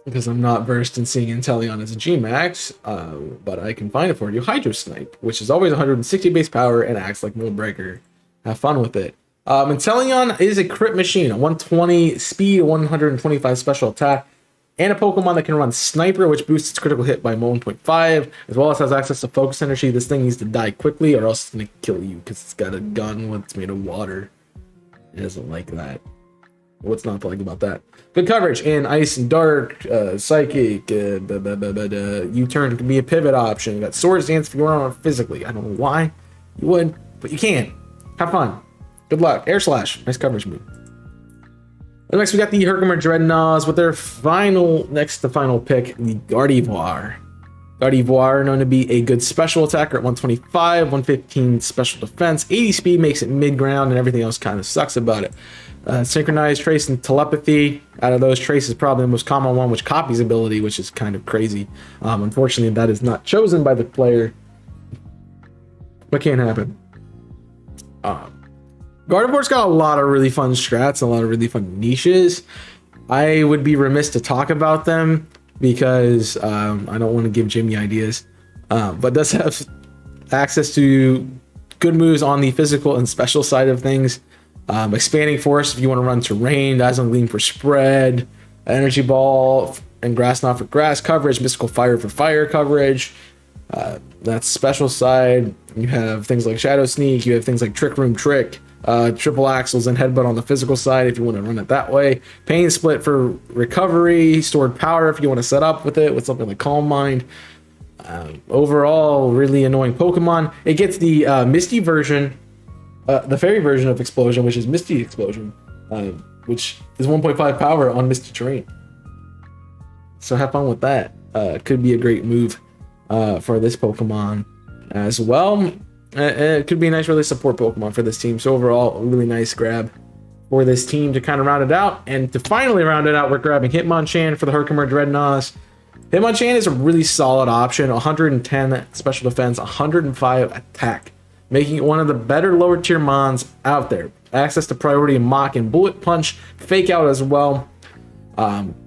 because I'm not versed in seeing Inteleon as a G-Max, but I can find it for you. Hydro Snipe, which is always 160 base power and acts like Mold Breaker. Have fun with it. Inteleon is a crit machine, a 120 speed, 125 special attack, and a Pokemon that can run Sniper, which boosts its critical hit by 1.5, as well as has access to Focus Energy. This thing needs to die quickly, or else it's going to kill you, because it's got a gun when it's made of water. It doesn't like that. What's not to like about that? Good coverage in Ice and Dark, Psychic, U-Turn can be a pivot option. You got Swords Dance if you want on it physically. I don't know why you would, but you can. Have fun. Good luck. Air Slash. Nice coverage move. And next, we got the Herkimer Dreadnoughts with their next to final pick, the Gardevoir. Gardevoir, known to be a good special attacker at 125, 115 special defense, 80 speed makes it mid-ground, and everything else kind of sucks about it. Synchronized Trace and Telepathy. Out of those, Trace is probably the most common one, which copies ability, which is kind of crazy. Unfortunately, that is not chosen by the player. What can't happen? Gardevoir's got a lot of really fun strats, a lot of really fun niches. I would be remiss to talk about them because I don't want to give Jimmy ideas, but does have access to good moves on the physical and special side of things. Expanding Force if you want to run terrain, Dazzling Gleam for spread, Energy Ball and Grass Knot for grass coverage, Mystical Fire for fire coverage. That's special side. You have things like Shadow Sneak, you have things like Trick Room Trick, Triple Axles and Headbutt on the physical side if you want to run it that way. Pain Split for recovery, Stored Power if you want to set up with it with something like Calm Mind. Overall, really annoying Pokemon. It gets the Misty version, the fairy version of Explosion, which is Misty Explosion, which is 1.5 power on Misty Terrain. So have fun with that. Could be a great move for this Pokemon as well. It could be a nice really support Pokemon for this team. So overall, a really nice grab for this team to kind of round it out. And to finally round it out, we're grabbing Hitmonchan for the Herkimer Dreadnoughts. Hitmonchan is a really solid option. 110 special defense, 105 attack, making it one of the better lower tier mons out there. Access to priority Mach and Bullet Punch, Fake Out as well.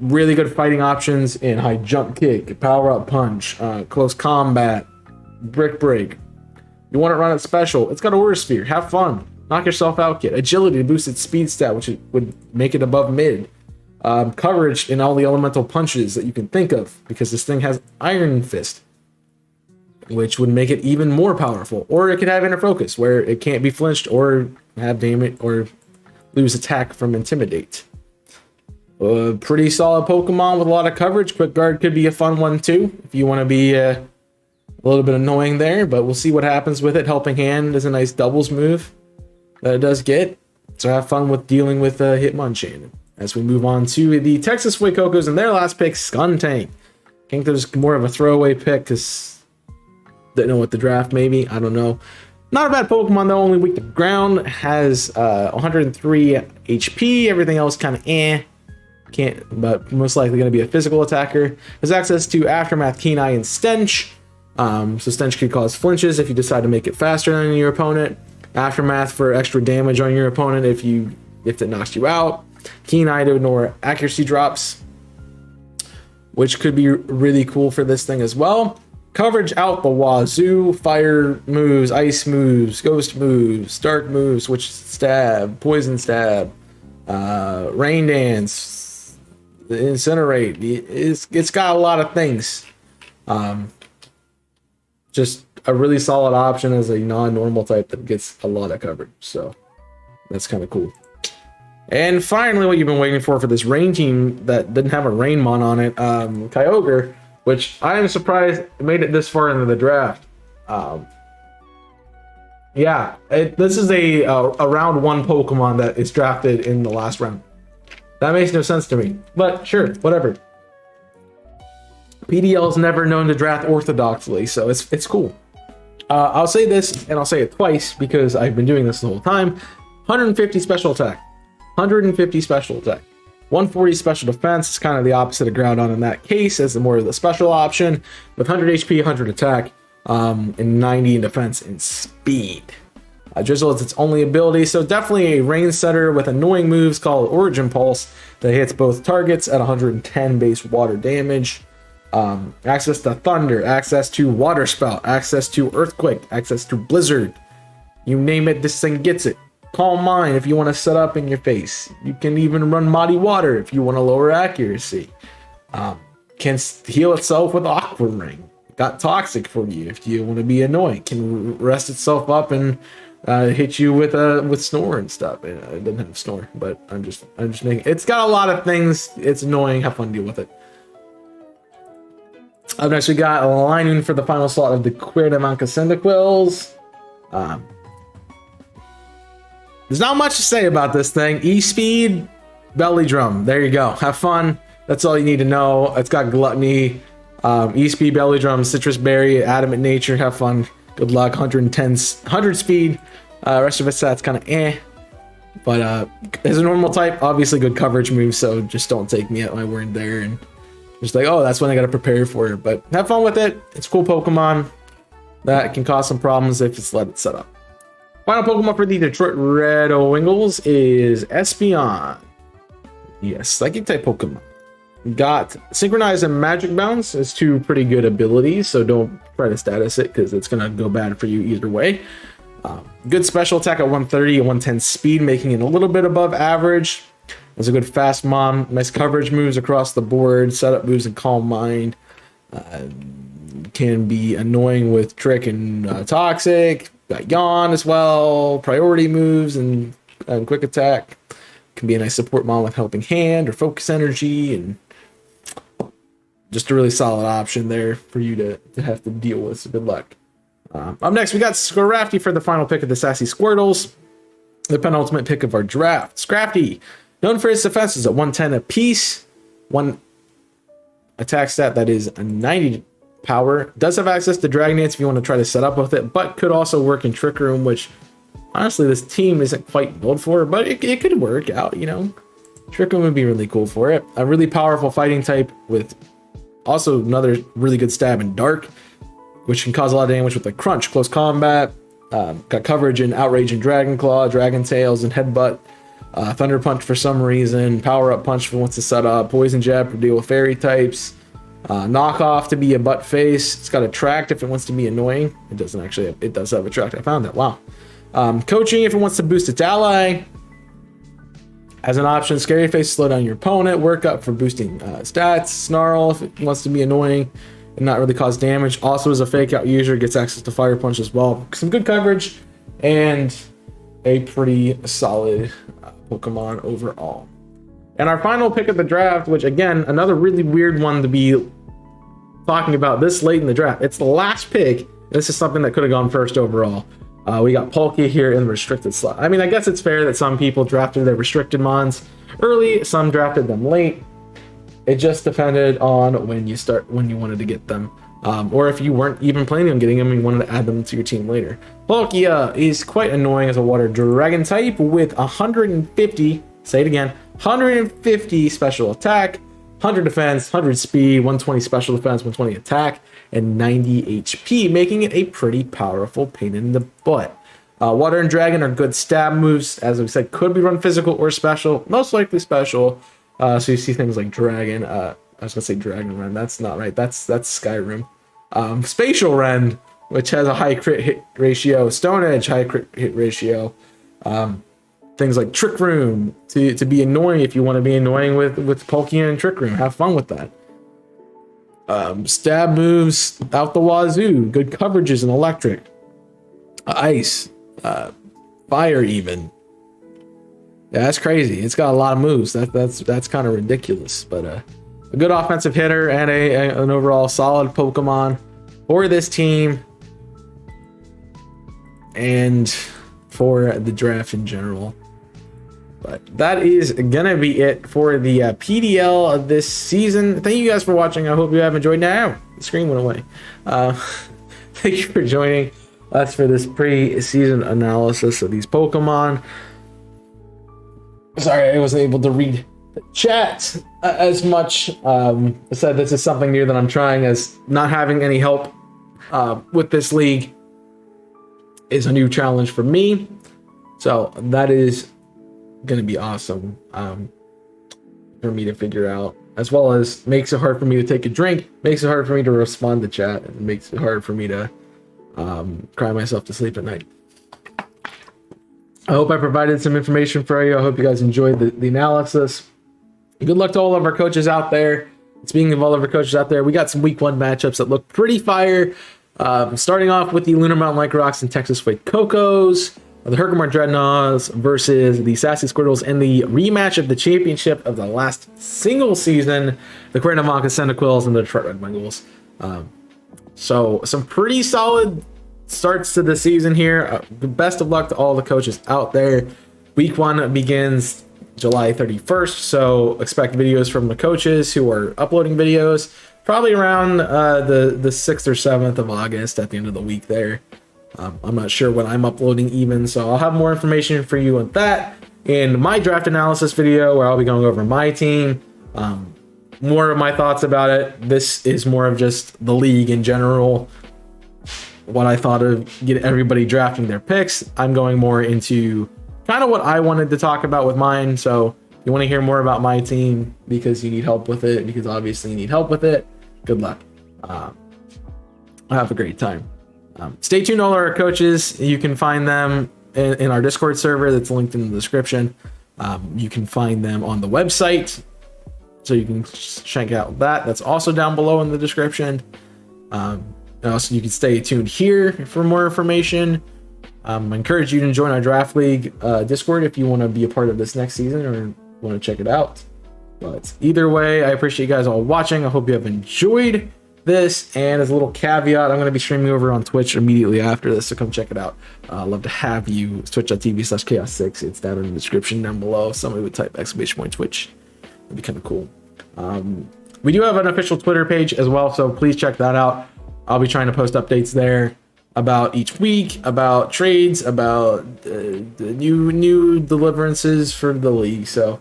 Really good fighting options in High Jump Kick, Power Up Punch, Close Combat, Brick Break. You want to run it special, it's got Aura Sphere. Have fun. Knock yourself out kit. Agility to boost its speed stat, which would make it above mid. Coverage in all the elemental punches that you can think of, because this thing has Iron Fist, which would make it even more powerful. Or it could have Inner Focus, where it can't be flinched or have damage or lose attack from Intimidate. Pretty solid Pokemon with a lot of coverage. Quick Guard could be a fun one too, if you want to be a little bit annoying there, but we'll see what happens with it. Helping Hand is a nice doubles move that it does get. So have fun with dealing with Hitmonchan. As we move on to the Texas Suicocos and their last pick, Skuntank. I think there's more of a throwaway pick because they know what the draft maybe. I don't know. Not a bad Pokemon though, only weak to ground. Has 103 HP. Everything else kind of can't, but most likely going to be a physical attacker. Has access to Aftermath, Keen Eye, and Stench. So Stench could cause flinches if you decide to make it faster than your opponent. Aftermath for extra damage on your opponent if it knocks you out. Keen Eye to ignore accuracy drops, which could be really cool for this thing as well. Coverage out the wazoo. Fire moves, ice moves, ghost moves, dark moves, which stab, poison stab, rain dance, incinerate. It's got a lot of things. Just a really solid option as a non-normal type that gets a lot of coverage. So that's kind of cool. And finally, what you've been waiting for this rain team that didn't have a Rainmon on it, Kyogre, which I am surprised made it this far into the draft. Yeah, this is a round 1 Pokemon that is drafted in the last round. That makes no sense to me, but sure, whatever. PDL is never known to draft orthodoxly, so it's cool. I'll say this, and I'll say it twice because I've been doing this the whole time. 150 special attack, 150 special attack, 140 special defense. It's kind of the opposite of Groudon in that case, as more of the special option, with 100 HP, 100 attack, and 90 in defense and speed. Drizzle is its only ability, so definitely a range setter with annoying moves called Origin Pulse that hits both targets at 110 base water damage. Access to Thunder, access to Water Spout, access to Earthquake, access to Blizzard. You name it, this thing gets it. Calm Mind if you want to set up in your face. You can even run Muddy Water if you want to lower accuracy. Can heal itself with Aqua Ring. Got Toxic for you if you want to be annoying. Can rest itself up and hit you with Snore and stuff. It doesn't have Snore, but I'm just making. It's got a lot of things. It's annoying. Have fun deal with it. Up next, we got a lining for the final slot of the Quirdamonka Cyndaquils. There's not much to say about this thing. E-Speed, Belly Drum. There you go. Have fun. That's all you need to know. It's got Gluttony, E-Speed, Belly Drum, Citrus Berry, Adamant Nature. Have fun. Good luck. 100 speed. Rest of its stats kind of eh. But as a normal type, obviously good coverage move, so just don't take me at my word there. And just like, oh, that's when I got to prepare for it. But have fun with it. It's a cool Pokemon that can cause some problems if it's let it set up. Final Pokemon for the Detroit Red Wingles is Espeon. Yes, Psychic type Pokemon. Got Synchronize and Magic Bounce as 2 pretty good abilities, so don't try to status it because it's going to go bad for you either way. Good special attack at 130 and 110 speed, making it a little bit above average. It's a good fast mom. Nice coverage moves across the board. Setup moves and Calm Mind. Can be annoying with Trick and Toxic. Got Yawn as well. Priority moves and Quick Attack. Can be a nice support mom with Helping Hand or Focus Energy. And just a really solid option there for you to have to deal with. So good luck. Up next, we got Scrafty for the final pick of the Sassy Squirtles. The penultimate pick of our draft. Scrafty, known for his defenses at 110 apiece. 1 attack stat that is a 90 power. Does have access to Dragon Dance if you want to try to set up with it, but could also work in Trick Room, which honestly this team isn't quite built for, but it could work out, you know. Trick Room would be really cool for it. A really powerful fighting type with also another really good stab in Dark, which can cause a lot of damage with like Crunch, Close Combat. Got coverage in Outrage and Dragon Claw, Dragon Tails, and Headbutt. Thunder Punch for some reason. Power Up Punch if it wants to set up. Poison Jab for deal with fairy types. Knock Off to be a butt face. It's got Attract if it wants to be annoying. It doesn't actually. It does have Attract. I found that. Wow. Coaching if it wants to boost its ally. As an option, Scary Face, slow down your opponent. Work Up for boosting stats. Snarl if it wants to be annoying and not really cause damage. Also, as a fake out user, gets access to Fire Punch as well. Some good coverage and a pretty solid Pokemon overall. And our final pick of the draft, which again, another really weird one to be talking about this late in the draft. It's the last pick. This is something that could have gone first overall. We got Palkia here in the restricted slot. I mean, I guess it's fair that some people drafted their restricted mons early, some drafted them late. It just depended on when you wanted to get them. Or if you weren't even planning on getting them and you wanted to add them to your team later. Palkia is quite annoying as a water dragon type with 150, say it again, 150 special attack, 100 defense, 100 speed, 120 special defense, 120 attack, and 90 HP, making it a pretty powerful pain in the butt. Water and Dragon are good stab moves. As we said, could be run physical or special, most likely special. So you see things like Dragon, I was gonna say Dragon Rend, that's not right, that's Skyrim. Spatial Rend, which has a high crit hit ratio, Stone Edge, high crit hit ratio. Things like Trick Room, to be annoying if you want to be annoying with Palkia and Trick Room. Have fun with that. Stab moves out the wazoo. Good coverages in Electric. Ice. Fire even. Yeah, that's crazy. It's got a lot of moves. That's kind of ridiculous. But a good offensive hitter and an overall solid Pokemon for this team. and for the draft in general. But that is gonna be it for the PDL of this season. Thank you guys for watching. I hope you have enjoyed. Now the screen went away. Thank you for joining us for this pre-season analysis of these Pokemon. Sorry, I wasn't able to read the chat as much. I said this is something new that I'm trying, as not having any help with this league is a new challenge for me. So that is going to be awesome for me to figure out, as well as makes it hard for me to take a drink, makes it hard for me to respond to chat, and makes it hard for me to cry myself to sleep at night. I hope I provided some information for you. I hope you guys enjoyed the analysis. Good luck to all of our coaches out there. Speaking of all of our coaches out there, we got some week 1 matchups that look pretty fire. Starting off with the Lunar Mountain Lycanrocs and Texas White Cocos, the Herkimer Dreadnoughts versus the Sassy Squirtles in the rematch of the championship of the last single season, the Cradley Cyndaquils and the Detroit Red Wings. So some pretty solid starts to the season here. Best of luck to all the coaches out there. Week 1 begins July 31st, so expect videos from the coaches who are uploading videos probably around the 6th or 7th of August at the end of the week there. I'm not sure when I'm uploading even, so I'll have more information for you on that in my draft analysis video, where I'll be going over my team, more of my thoughts about it. This is more of just the league in general, what I thought of get everybody drafting their picks. I'm going more into kind of what I wanted to talk about with mine. So if you want to hear more about my team because you need help with it, because obviously you need help with it, good luck. Have a great time. Stay tuned, all our coaches. You can find them in our Discord server that's linked in the description. You can find them on the website, so you can check out that. That's also down below in the description. Also, you can stay tuned here for more information. I encourage you to join our Draft League Discord if you want to be a part of this next season or want to check it out. But either way, I appreciate you guys all watching. I hope you have enjoyed this, and as a little caveat, I'm going to be streaming over on Twitch immediately after this, so come check it out. I'd love to have you. Twitch.tv/chaos6. It's down in the description down below. If somebody would type !Twitch, that'd be kind of cool. We do have an official Twitter page as well, so please check that out. I'll be trying to post updates there about each week, about trades, about the new deliverances for the league. So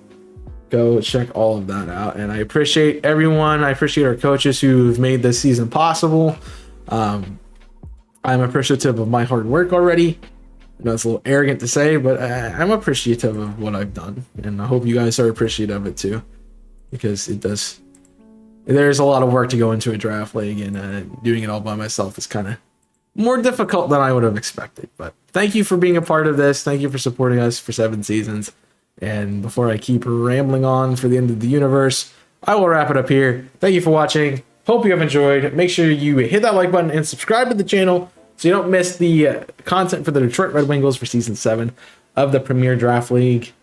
go check all of that out. And I appreciate everyone. I appreciate our coaches who've made this season possible. I'm appreciative of my hard work already. I know it's a little arrogant to say, but I'm appreciative of what I've done. And I hope you guys are appreciative of it too, because it does. There's a lot of work to go into a draft league, and doing it all by myself is kind of more difficult than I would have expected. But thank you for being a part of this. Thank you for supporting us for 7 seasons. And before I keep rambling on for the end of the universe, I will wrap it up here. Thank you for watching. Hope you have enjoyed. Make sure you hit that like button and subscribe to the channel so you don't miss the content for the Detroit Red Wings for Season 7 of the Premier Draft League.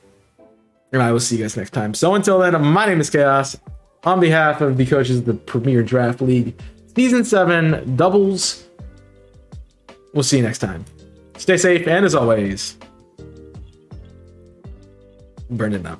And I will see you guys next time. So until then, my name is Chaos. On behalf of the coaches of the Premier Draft League, Season 7 doubles, we'll see you next time. Stay safe, and as always, burn it up.